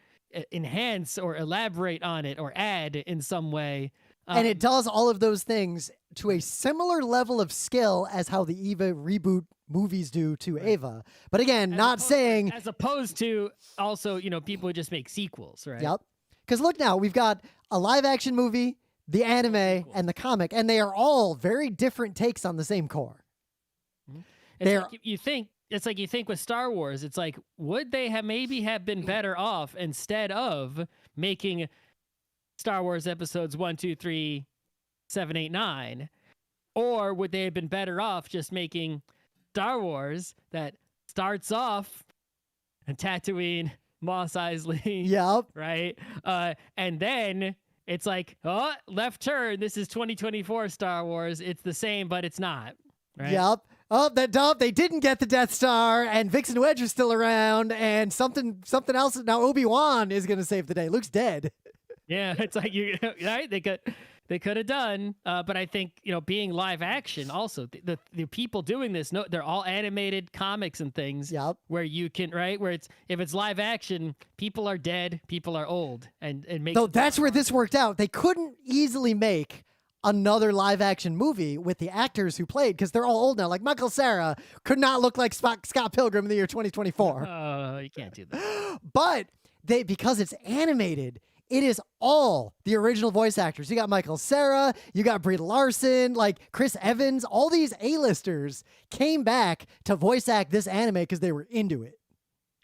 enhance or elaborate on it or add in some way. And it does all of those things to a similar level of skill as how the Eva reboot movies do to Ava. But again, as opposed to also, people who just make sequels, right? Yep. Because look now, we've got a live action movie, the anime, and the comic, and they are all very different takes on the same core. It's like you think with Star Wars, it's like, would they have been better off instead of making Star Wars episodes 1, 2, 3, 7, 8, 9, or would they have been better off just making Star Wars that starts off in Tatooine, Mos Eisley, right? And then it's like, left turn. This is 2024 Star Wars. It's the same, but it's not. Right? Yep. Oh, they didn't get the Death Star, and Vixen Wedge is still around, and something else. Now Obi-Wan is going to save the day. Luke's dead. Yeah, it's like right. They could have done, but I think being live action also the people doing this, they're all animated comics and things. Yep. Where you can where if it's live action, people are dead, people are old, and make. So that's where this worked out. They couldn't easily make another live action movie with the actors who played, because they're all old now. Like Michael Cera could not look like Scott Pilgrim in the year 2024. Oh, you can't do that. But because it's animated, it is all the original voice actors. You got Michael Cera, you got Brie Larson, like Chris Evans. All these A-listers came back to voice act this anime because they were into it.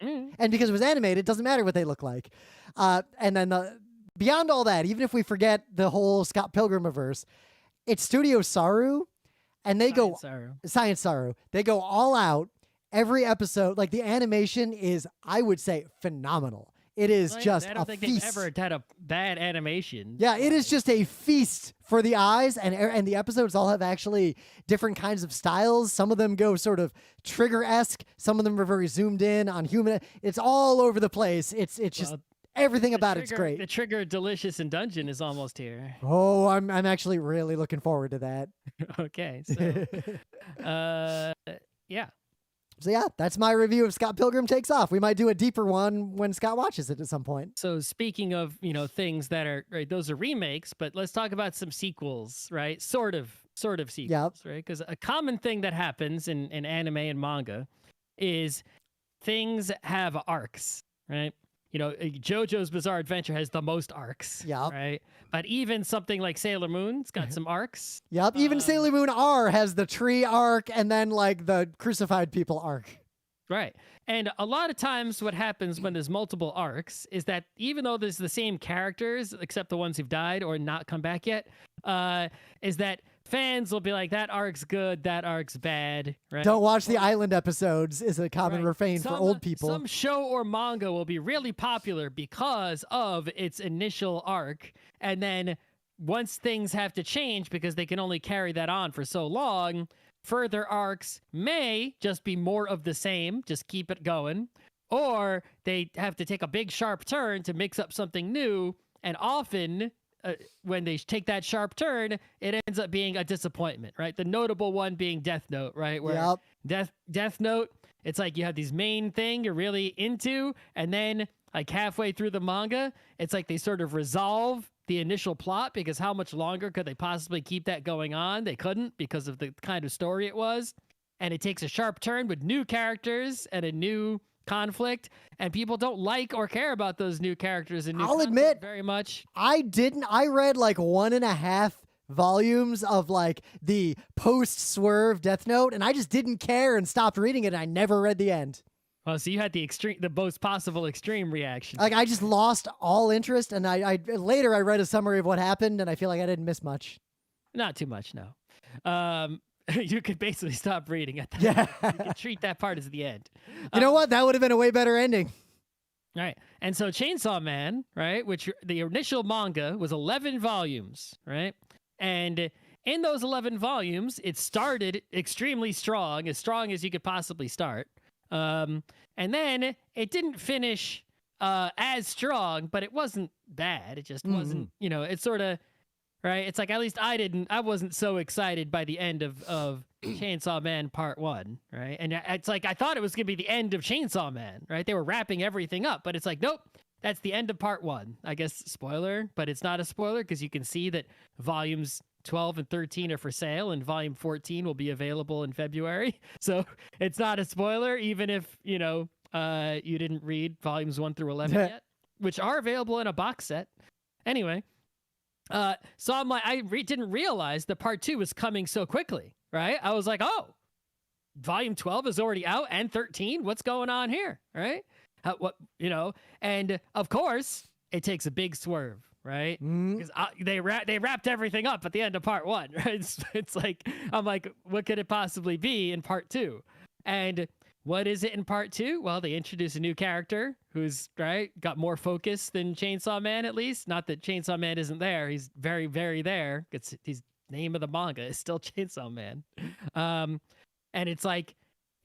And because it was animated, it doesn't matter what they look like. And then beyond all that, even if we forget the whole Scott Pilgrim-averse, it's Studio Saru, and Science Saru. They go all out every episode. Like, the animation is, I would say, phenomenal. It is just a feast. I don't think they've ever had a bad animation. Yeah, it is just a feast for the eyes, and the episodes all have actually different kinds of styles. Some of them go sort of Trigger-esque. Some of them are very zoomed in on human. It's all over the place. It's just everything about it's great. The Trigger Delicious and Dungeon is almost here. Oh, I'm actually really looking forward to that. Okay, so yeah. So yeah, that's my review of Scott Pilgrim Takes Off. We might do a deeper one when Scott watches it at some point. So speaking of, things that are, right, those are remakes, but let's talk about some sequels, right? Sort of sequels, right? Because a common thing that happens in anime and manga is things have arcs, right? JoJo's Bizarre Adventure has the most arcs, right? But even something like Sailor Moon's got some arcs. Yep, even Sailor Moon R has the tree arc and then like the crucified people arc. Right. And a lot of times what happens when there's multiple arcs is that even though there's the same characters, except the ones who've died or not come back yet, is that fans will be like, that arc's good, that arc's bad, right? Don't watch the island episodes is a common refrain for old people. Some show or manga will be really popular because of its initial arc. And then once things have to change because they can only carry that on for so long, further arcs may just be more of the same, just keep it going, or they have to take a big sharp turn to mix up something new, and often when they take that sharp turn, it ends up being a disappointment, right? The notable one being Death Note, right? Where Death Note, it's like you have these main thing you're really into, and then like halfway through the manga, it's like they sort of resolve the initial plot, because how much longer could they possibly keep that going on? They couldn't, because of the kind of story it was. And it takes a sharp turn with new characters and a new conflict, and people don't like or care about those new characters and new I'll admit very much. I read like 1.5 volumes of like the post-swerve Death Note, and I just didn't care and stopped reading it, and I never read the end. Oh, so you had the most possible extreme reaction. Like, I just lost all interest, and I later I read a summary of what happened, and I feel like I didn't miss much. Not too much, no. You could basically stop reading at that. Yeah. You could treat that part as the end. You know what? That would have been a way better ending. Right. And so Chainsaw Man, right, which the initial manga was 11 volumes, right? And in those 11 volumes, it started extremely strong as you could possibly start. And then it didn't finish as strong, but it wasn't bad. It just wasn't, it's sort of, right? It's like, at least I wasn't so excited by the end of Chainsaw Man Part 1, right? And it's like, I thought it was going to be the end of Chainsaw Man, right? They were wrapping everything up, but it's like, nope, that's the end of Part 1. I guess spoiler, but it's not a spoiler because you can see that volumes 12 and 13 are for sale, and volume 14 will be available in February. So it's not a spoiler, even if, you didn't read volumes 1 through 11 yet, which are available in a box set. Anyway, so I'm like, didn't realize that Part 2 was coming so quickly, right? I was like, oh, volume 12 is already out, and 13? What's going on here, right? And of course, it takes a big swerve. Right? Because they wrapped everything up at the end of Part 1. Right? It's like, I'm like, what could it possibly be in Part 2? And what is it in Part 2? Well, they introduce a new character who's, right, got more focus than Chainsaw Man, at least. Not that Chainsaw Man isn't there. He's very, very there. His name of the manga is still Chainsaw Man. And it's like,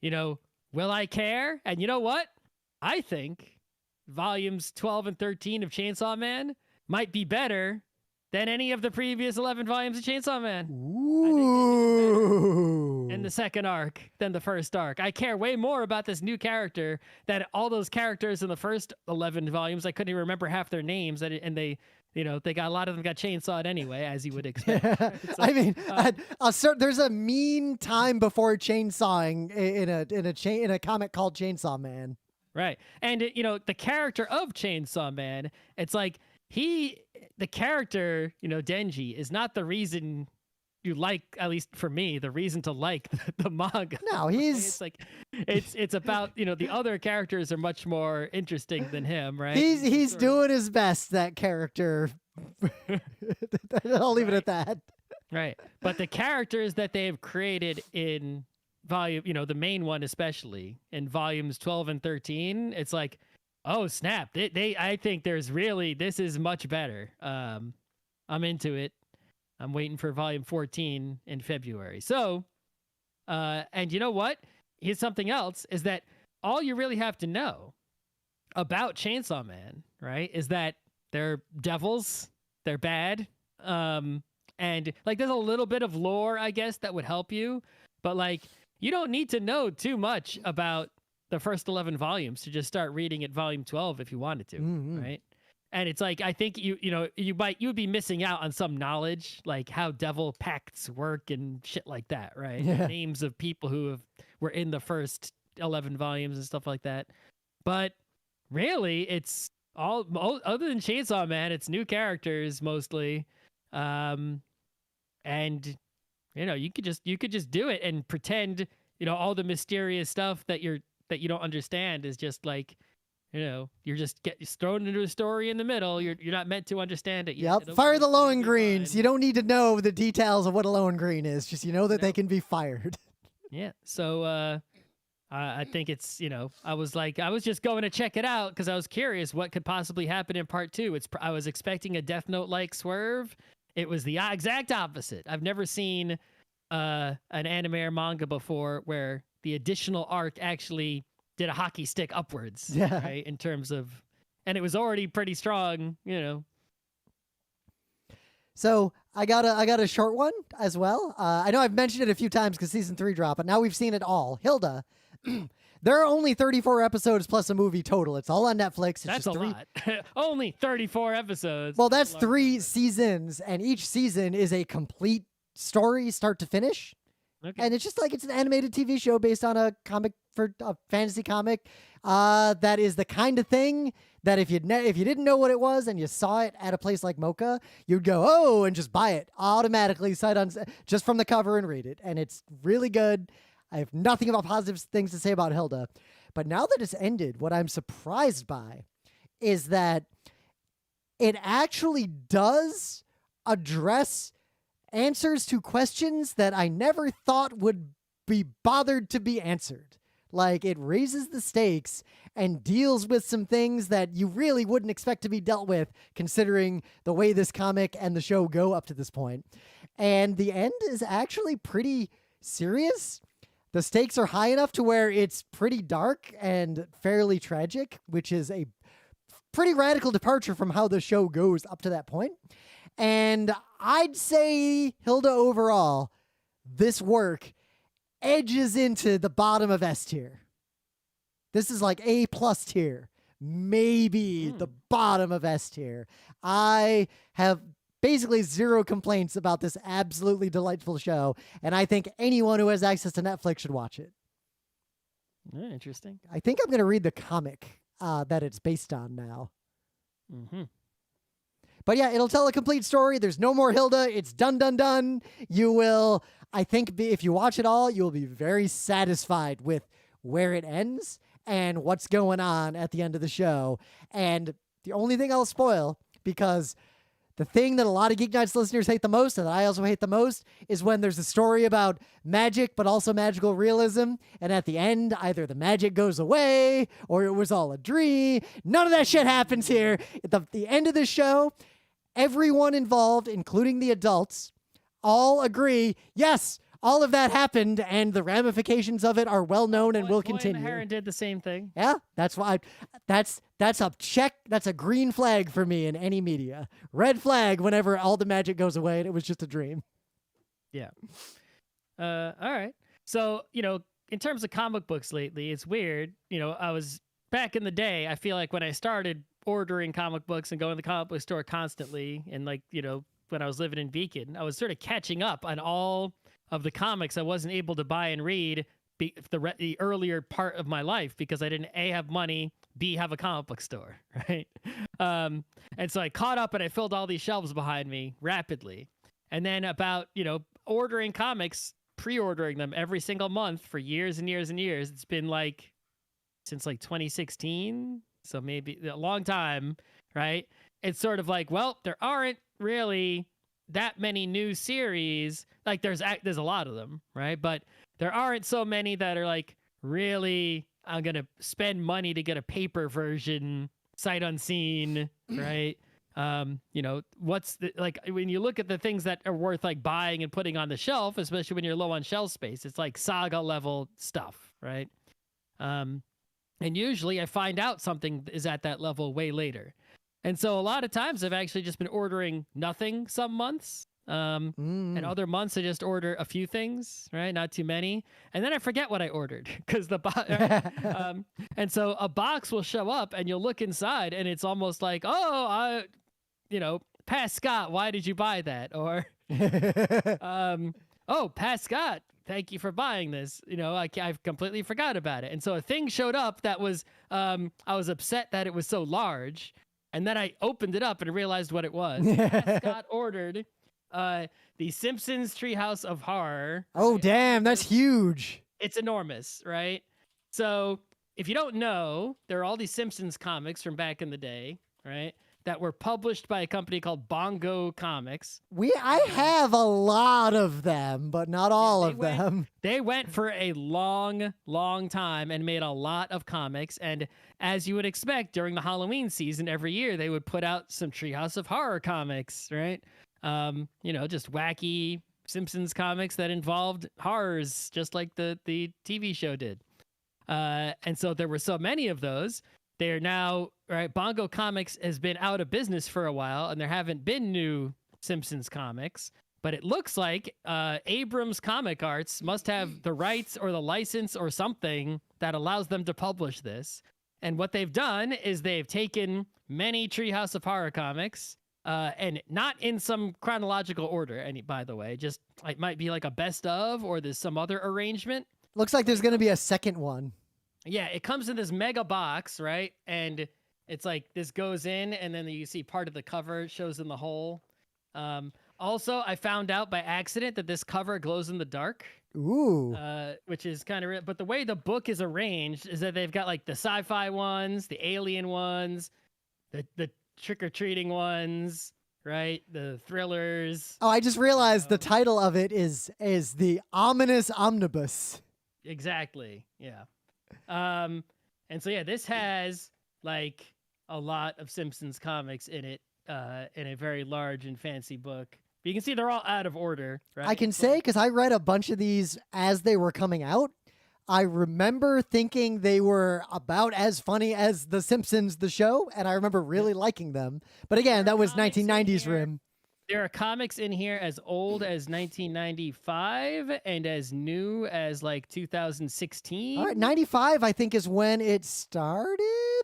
will I care? And you know what? I think volumes 12 and 13 of Chainsaw Man might be better than any of the previous 11 volumes of Chainsaw Man. Ooh. In the second arc than the first arc. I care way more about this new character than all those characters in the first 11 volumes. I couldn't even remember half their names, and they got a lot of them got chainsawed anyway, as you would expect. So, I mean, there's a mean time before chainsawing in a comic called Chainsaw Man. Right. And the character of Chainsaw Man, it's like, the character, Denji, is not the reason you like, at least for me, the reason to like the manga. No, it's like, it's about, the other characters are much more interesting than him, right? He's doing his best, that character. I'll leave it at that. Right. But the characters that they have created in volume, the main one especially, in volumes 12 and 13, it's like, oh snap! I think this is much better. I'm into it. I'm waiting for volume 14 in February. So, and you know what? Here's something else: is that all you really have to know about Chainsaw Man, right? Is that they're devils, they're bad, and like there's a little bit of lore, I guess, that would help you, but like you don't need to know too much about the first 11 volumes to just start reading at volume 12 if you wanted to, right? And it's like, I think you'd be missing out on some knowledge, like how devil pacts work and shit like that, right? Yeah. Names of people who were in the first 11 volumes and stuff like that. But really, it's all other than Chainsaw Man, it's new characters mostly, and you could just do it and pretend all the mysterious stuff that you're that you don't understand is just like, you're just thrown into a story in the middle. You're not meant to understand it yet. Yep. Fire the Lohengreens. You don't need to know the details of what a Lohengrin is. Just that they can be fired. Yeah. So I think it's, I was just going to check it out because I was curious what could possibly happen in part 2. I was expecting a Death Note-like swerve. It was the exact opposite. I've never seen an anime or manga before where the additional arc actually did a hockey stick upwards, right? In terms of, and it was already pretty strong, So I got a short one as well. I know I've mentioned it a few times because season 3 dropped, but now we've seen it all. Hilda, there are only 34 episodes plus a movie total. It's all on Netflix. That's just a lot. Only 34 episodes. Well, that's 3 seasons, and each season is a complete story, start to finish. Okay. And it's just like it's an animated TV show based on a fantasy comic. That is the kind of thing that if you didn't know what it was and you saw it at a place like Mocha, you'd go, oh, and just buy it automatically, just from the cover and read it. And it's really good. I have nothing about positive things to say about Hilda. But now that it's ended, what I'm surprised by is that it actually does address answers to questions that I never thought would be bothered to be answered. Like, it raises the stakes and deals with some things that you really wouldn't expect to be dealt with, considering the way this comic and the show go up to this point. And the end is actually pretty serious. The stakes are high enough to where it's pretty dark and fairly tragic, which is a pretty radical departure from how the show goes up to that point. And I'd say, Hilda, overall, this work edges into the bottom of S tier. This is like A+ tier, maybe the bottom of S tier. I have basically zero complaints about this absolutely delightful show, and I think anyone who has access to Netflix should watch it. Interesting. I think I'm going to read the comic that it's based on now. Mm-hmm. But yeah, it'll tell a complete story. There's no more Hilda. It's done. You will, I think, if you watch it all, you'll be very satisfied with where it ends and what's going on at the end of the show. And the only thing I'll spoil, because the thing that a lot of Geek Nights listeners hate the most, and that I also hate the most, is when there's a story about magic, but also magical realism, and at the end, either the magic goes away, or it was all a dream. None of that shit happens here. At the end of the show, everyone involved, including the adults, all agree, yes, all of that happened, and the ramifications of it are well known and will continue. Heron did the same thing. Yeah, that's why. That's a check. That's a green flag for me in any media. Red flag whenever all the magic goes away and it was just a dream. Yeah. All right. So, in terms of comic books lately, it's weird. I was back in the day. I feel like when I started ordering comic books and going to the comic book store constantly, and when I was living in Beacon, I was sort of catching up on all of the comics I wasn't able to buy and read the earlier part of my life because I didn't A, have money, B, have a comic book store, right? And so I caught up and I filled all these shelves behind me rapidly. And then about, ordering comics, pre-ordering them every single month for years and years and years. It's been since 2016. So maybe a long time, right? It's sort of like, well, there aren't really that many new series. Like there's a lot of them, right? But there aren't so many that are really, I'm going to spend money to get a paper version, sight unseen, right? What's when you look at the things that are worth buying and putting on the shelf, especially when you're low on shelf space, it's saga level stuff, right? And usually I find out something is at that level way later. And so a lot of times I've actually just been ordering nothing some months. And other months I just order a few things, right? Not too many. And then I forget what I ordered because and so a box will show up and you'll look inside and it's almost like, oh, Pat Scott, why did you buy that? Or, oh, Pat Scott, thank you for buying this. I've completely forgot about it. And so a thing showed up that was, I was upset that it was so large. And then I opened it up and realized what it was. Pat Scott ordered the Simpsons Treehouse of Horror. Oh, damn, that's huge. It's enormous, right? So if you don't know, there are all these Simpsons comics from back in the day, right? That were published by a company called Bongo Comics. I have a lot of them, but not all of them. They went for a long, long time and made a lot of comics. And as you would expect, during the Halloween season every year, they would put out some Treehouse of Horror comics, right? Just wacky Simpsons comics that involved horrors, just like the TV show did. And so there were so many of those. They're now, right, Bongo Comics has been out of business for a while, and there haven't been new Simpsons comics. But it looks like Abrams Comic Arts must have the rights or the license or something that allows them to publish this. And what they've done is they've taken many Treehouse of Horror comics, and not in some chronological order, by the way. Just it might be like a best of, or there's some other arrangement. Looks like there's going to be a second one. Yeah, it comes in this mega box, right? And it's like this goes in, and then you see part of the cover shows in the hole. Also, I found out by accident that this cover glows in the dark. Ooh. Which is kind of... But the way the book is arranged is that they've got like the sci-fi ones, the alien ones, the trick-or-treating ones, right? The thrillers. Oh, I just realized the title of it is the Ominous Omnibus. Exactly, yeah. And so, yeah, this has like a lot of Simpsons comics in it, in a very large and fancy book. But you can see they're all out of order, right? I can say, because I read a bunch of these as they were coming out, I remember thinking they were about as funny as The Simpsons, the show, and I remember really liking them. But again, that was 1990s Rym. There are comics in here as old as 1995 and as new as like 2016. All right, 95, I think, is when it started.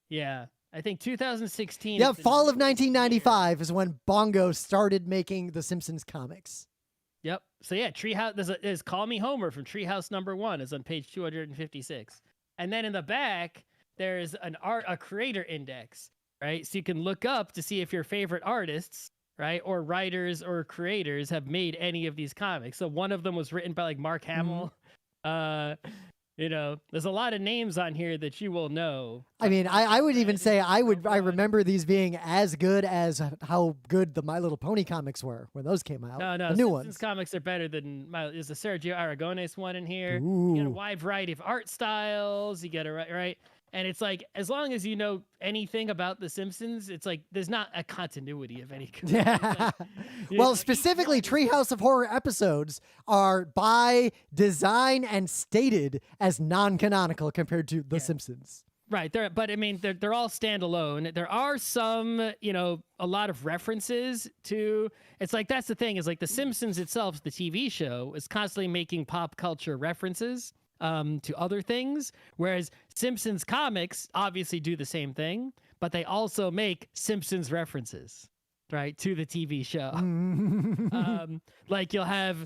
Yeah, I think 2016. Yeah, fall of 1995 is when Bongo started making the Simpsons comics. Yep. So yeah, Treehouse. There's Call Me Homer from Treehouse #1 is on page 256, and then in the back there's a creator index. Right, so you can look up to see if your favorite artists, right, or writers or creators have made any of these comics. So one of them was written by like Mark Hamill. There's a lot of names on here that you will know. I mean, I would even say I remember these being as good as how good the My Little Pony comics were when those came out. No, the new Simpsons ones. comics are better than there's a Sergio Aragonés one in here. Ooh. You get a wide variety of art styles. You get right. And it's like, as long as you know anything about The Simpsons, it's like there's not a continuity of any kind. Yeah. Well, specifically, Treehouse of Horror episodes are by design and stated as non-canonical compared to The Simpsons. Right. They're all standalone. There are some, a lot of references to. It's like that's the thing is like The Simpsons itself, the TV show, is constantly making pop culture references to other things, whereas Simpsons comics obviously do the same thing, but they also make Simpsons references, right, to the TV show. Like you'll have,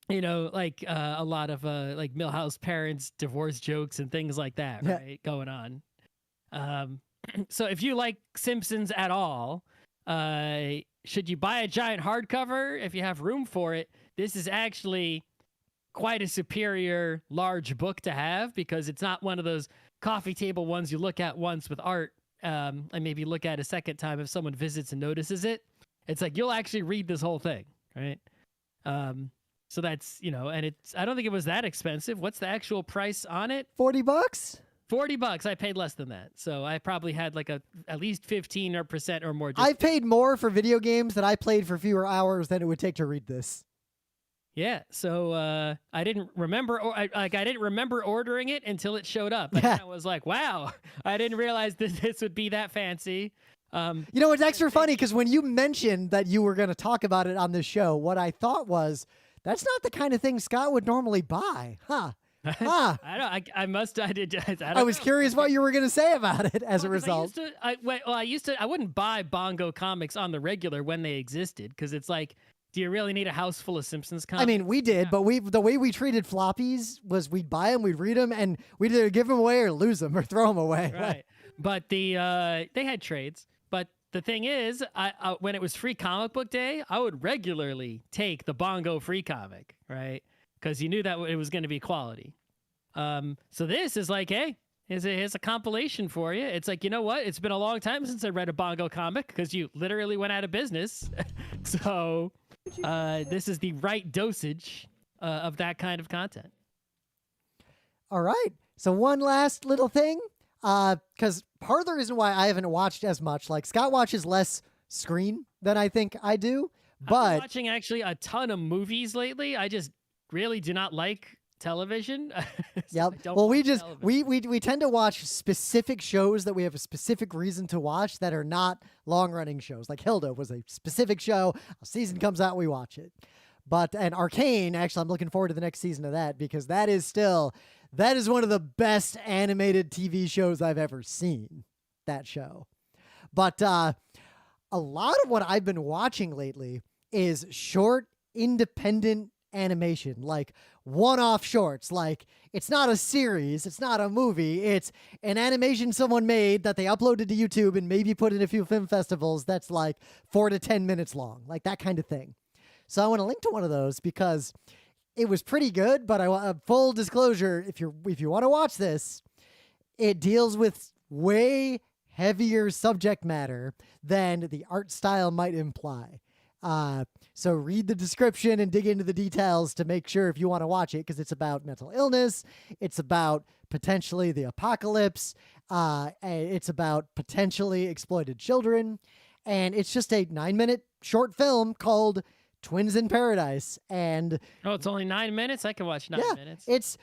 a lot of like Milhouse Parents divorce jokes and things like that, right, going on. So if you like Simpsons at all, should you buy a giant hardcover if you have room for it? This is actually quite a superior large book to have, because it's not one of those coffee table ones you look at once with art and maybe look at a second time if someone visits and notices it. It's like you'll actually read this whole thing, right? So that's, and it's, I don't think it was that expensive. What's the actual price on it? $40? $40. I paid less than that. So I probably had like at least 15% or more. I paid more for video games that I played for fewer hours than it would take to read this. Yeah, so I didn't remember, I didn't remember ordering it until it showed up. And I was like, "Wow, I didn't realize this would be that fancy." It's extra funny because when you mentioned that you were going to talk about it on this show, what I thought was that's not the kind of thing Scott would normally buy, huh? I was curious what you were going to say about it as a result. I wouldn't buy Bongo comics on the regular when they existed, because it's like, do you really need a house full of Simpsons comics? I mean, we did, but the way we treated floppies was we'd buy them, we'd read them, and we'd either give them away or lose them or throw them away. Right. But they had trades. But the thing is, when it was Free Comic Book Day, I would regularly take the Bongo free comic, right? Because you knew that it was going to be quality. So this is like, hey, here's a compilation for you. It's like, you know what? It's been a long time since I read a Bongo comic because you literally went out of business. So this is the right dosage of that kind of content. All right. So one last little thing, because part of the reason why I haven't watched as much, like Scott watches less screen than I think I do, but I've been watching actually a ton of movies lately. I just really do not like television. Yep. Well, we tend to watch specific shows that we have a specific reason to watch that are not long running shows. Like Hilda was a specific show. A season comes out, we watch it. And Arcane, actually, I'm looking forward to the next season of that because that is one of the best animated TV shows I've ever seen. That show. But a lot of what I've been watching lately is short, independent animation, like one-off shorts. Like, it's not a series, it's not a movie, it's an animation someone made that they uploaded to YouTube and maybe put in a few film festivals that's like 4 to 10 minutes long, like that kind of thing. So I want to link to one of those because it was pretty good, but I want full disclosure, if you want to watch this, it deals with way heavier subject matter than the art style might imply. So read the description and dig into the details to make sure if you want to watch it, because it's about mental illness, it's about potentially the apocalypse, it's about potentially exploited children, and it's just a 9-minute short film called Twins in Paradise. And it's only 9 minutes? I can watch 9 minutes.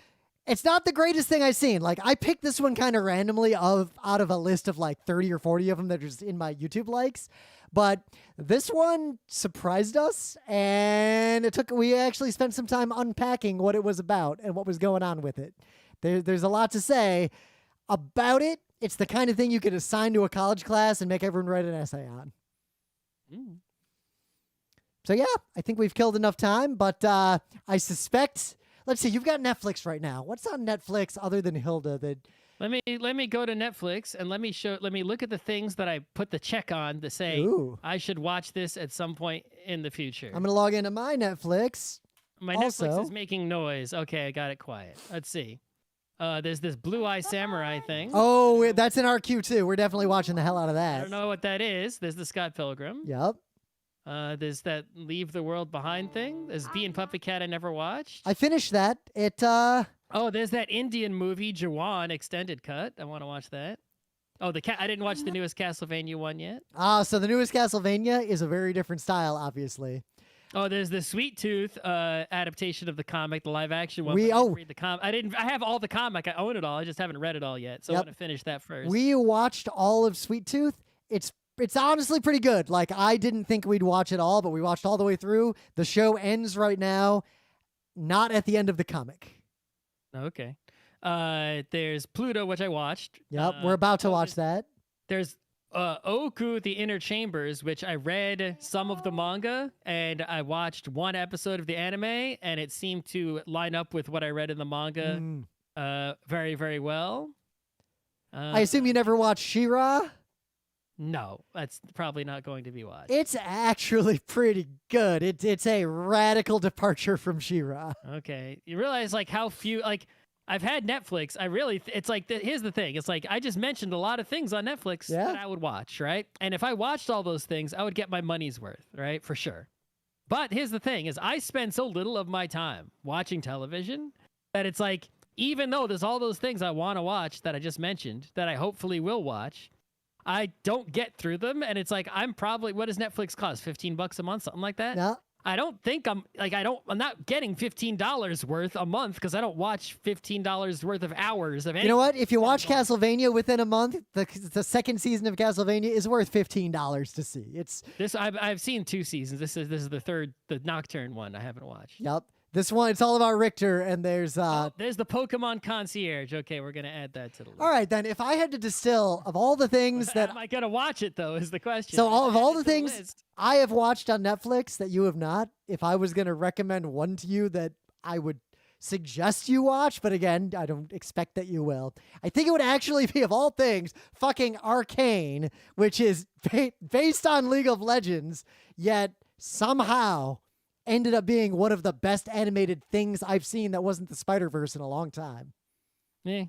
It's not the greatest thing I've seen. Like, I picked this one kind of randomly out of a list of like 30 or 40 of them that are just in my YouTube likes. But this one surprised us, and we actually spent some time unpacking what it was about and what was going on with it. There's a lot to say about it. It's the kind of thing you could assign to a college class and make everyone write an essay on. Mm. So yeah, I think we've killed enough time, but I suspect... Let's see, you've got Netflix right now. What's on Netflix other than Hilda that... Let me go to Netflix and let me look at the things that I put the check on to say I should watch this at some point in the future. I'm going to log into my Netflix. Netflix is making noise. Okay, I got it quiet. Let's see. There's this Blue Eye Samurai thing. Oh, that's in our queue too. We're definitely watching the hell out of that. I don't know what that is. There's the Scott Pilgrim. Yep. There's that Leave the World Behind thing. There's Bee and Puppy Cat I never watched. I finished that. There's that Indian movie, Jawan extended cut. I want to watch that. Oh, I didn't watch the newest Castlevania one yet. So the newest Castlevania is a very different style, obviously. Oh, there's the Sweet Tooth adaptation of the comic, the live action one. I have all the comic. I own it all. I just haven't read it all yet. So I want to finish that first. We watched all of Sweet Tooth. It's honestly pretty good. Like, I didn't think we'd watch it all, but we watched all the way through. The show ends right now, not at the end of the comic. Okay. There's Pluto, which I watched. Yep, we're about to watch that. There's Oku, The Inner Chambers, which I read some of the manga, and I watched one episode of the anime, and it seemed to line up with what I read in the manga very, very well. I assume you never watched She-Ra? No, that's probably not going to be watched. It's actually pretty good. It's a radical departure from She-Ra. Okay. You realize like how few, like I've had Netflix. It's like, here's the thing. It's like, I just mentioned a lot of things on Netflix that I would watch, right? And if I watched all those things, I would get my money's worth, right? For sure. But here's the thing is I spend so little of my time watching television that it's like, even though there's all those things I want to watch that I just mentioned that I hopefully will watch, I don't get through them, and it's like what does Netflix cost? $15 a month, something like that? Yeah. I don't think I'm not getting $15 worth a month because I don't watch $15 worth of hours of anything. You know what? If you watch Castlevania within a month, the second season of Castlevania is worth $15 to see. I've seen 2 seasons. This is the third, the Nocturne one I haven't watched. Yep. This one, it's all about Richter, and there's there's the Pokemon Concierge. Okay, we're gonna add that to the list. All right, then, if I had to distill of all the things that... Am I gonna watch it, though, is the question. So of all the things I have watched on Netflix that you have not, if I was gonna recommend one to you that I would suggest you watch, but again, I don't expect that you will, I think it would actually be, of all things, fucking Arcane, which is based on League of Legends, yet somehow ended up being one of the best animated things I've seen that wasn't the Spider-Verse in a long time. Yeah.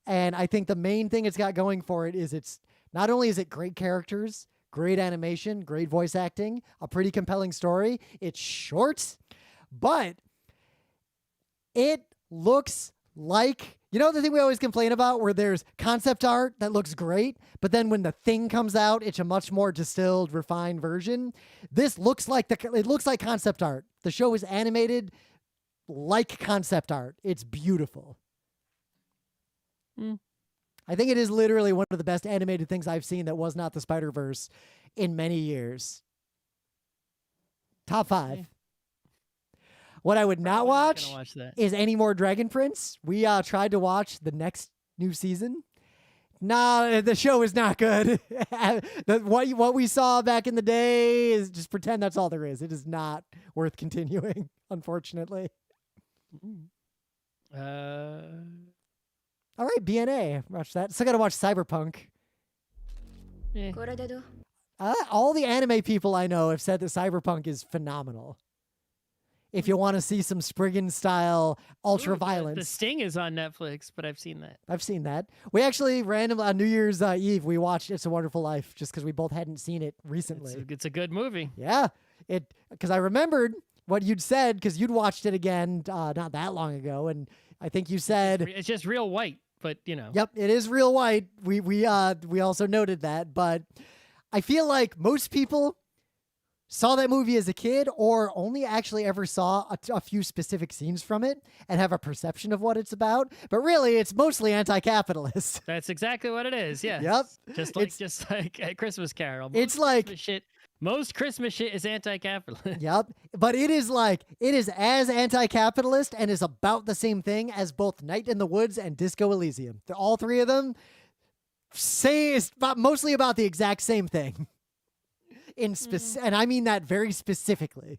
And I think the main thing it's got going for it is it's not only is it great characters, great animation, great voice acting, a pretty compelling story. It's short, but it looks like, you know, the thing we always complain about where there's concept art that looks great, but then when the thing comes out, it's a much more distilled, refined version. This looks like it looks like concept art. The show is animated like concept art. It's beautiful. I think it is literally one of the best animated things I've seen that was not the Spider-Verse in many years. Top 5. What I would not watch is any more Dragon Prince. We tried to watch the next new season. Nah, the show is not good. What we saw back in the day is just pretend that's all there is. It is not worth continuing, unfortunately. All right, BNA. Watch that. Still got to watch Cyberpunk. Yeah. All the anime people I know have said that Cyberpunk is phenomenal. If you want to see some Spriggan style ultra violence. The Sting is on Netflix, but I've seen that. I've seen that. We actually randomly on New Year's Eve we watched It's a Wonderful Life just because we both hadn't seen it recently. It's a good movie. Yeah, because I remembered what you'd said because you'd watched it again not that long ago, and I think you said it's just real white, but you know. Yep, it is real white. We also noted that, but I feel like most people saw that movie as a kid or only actually ever saw a few specific scenes from it and have a perception of what it's about. But really, it's mostly anti-capitalist. That's exactly what it is, yeah. Yep. Just like at Christmas Carol. It's like most Christmas shit is anti-capitalist. Yep. But it is as anti-capitalist and is about the same thing as both Night in the Woods and Disco Elysium. All three of them it's mostly about the exact same thing. And I mean that very specifically.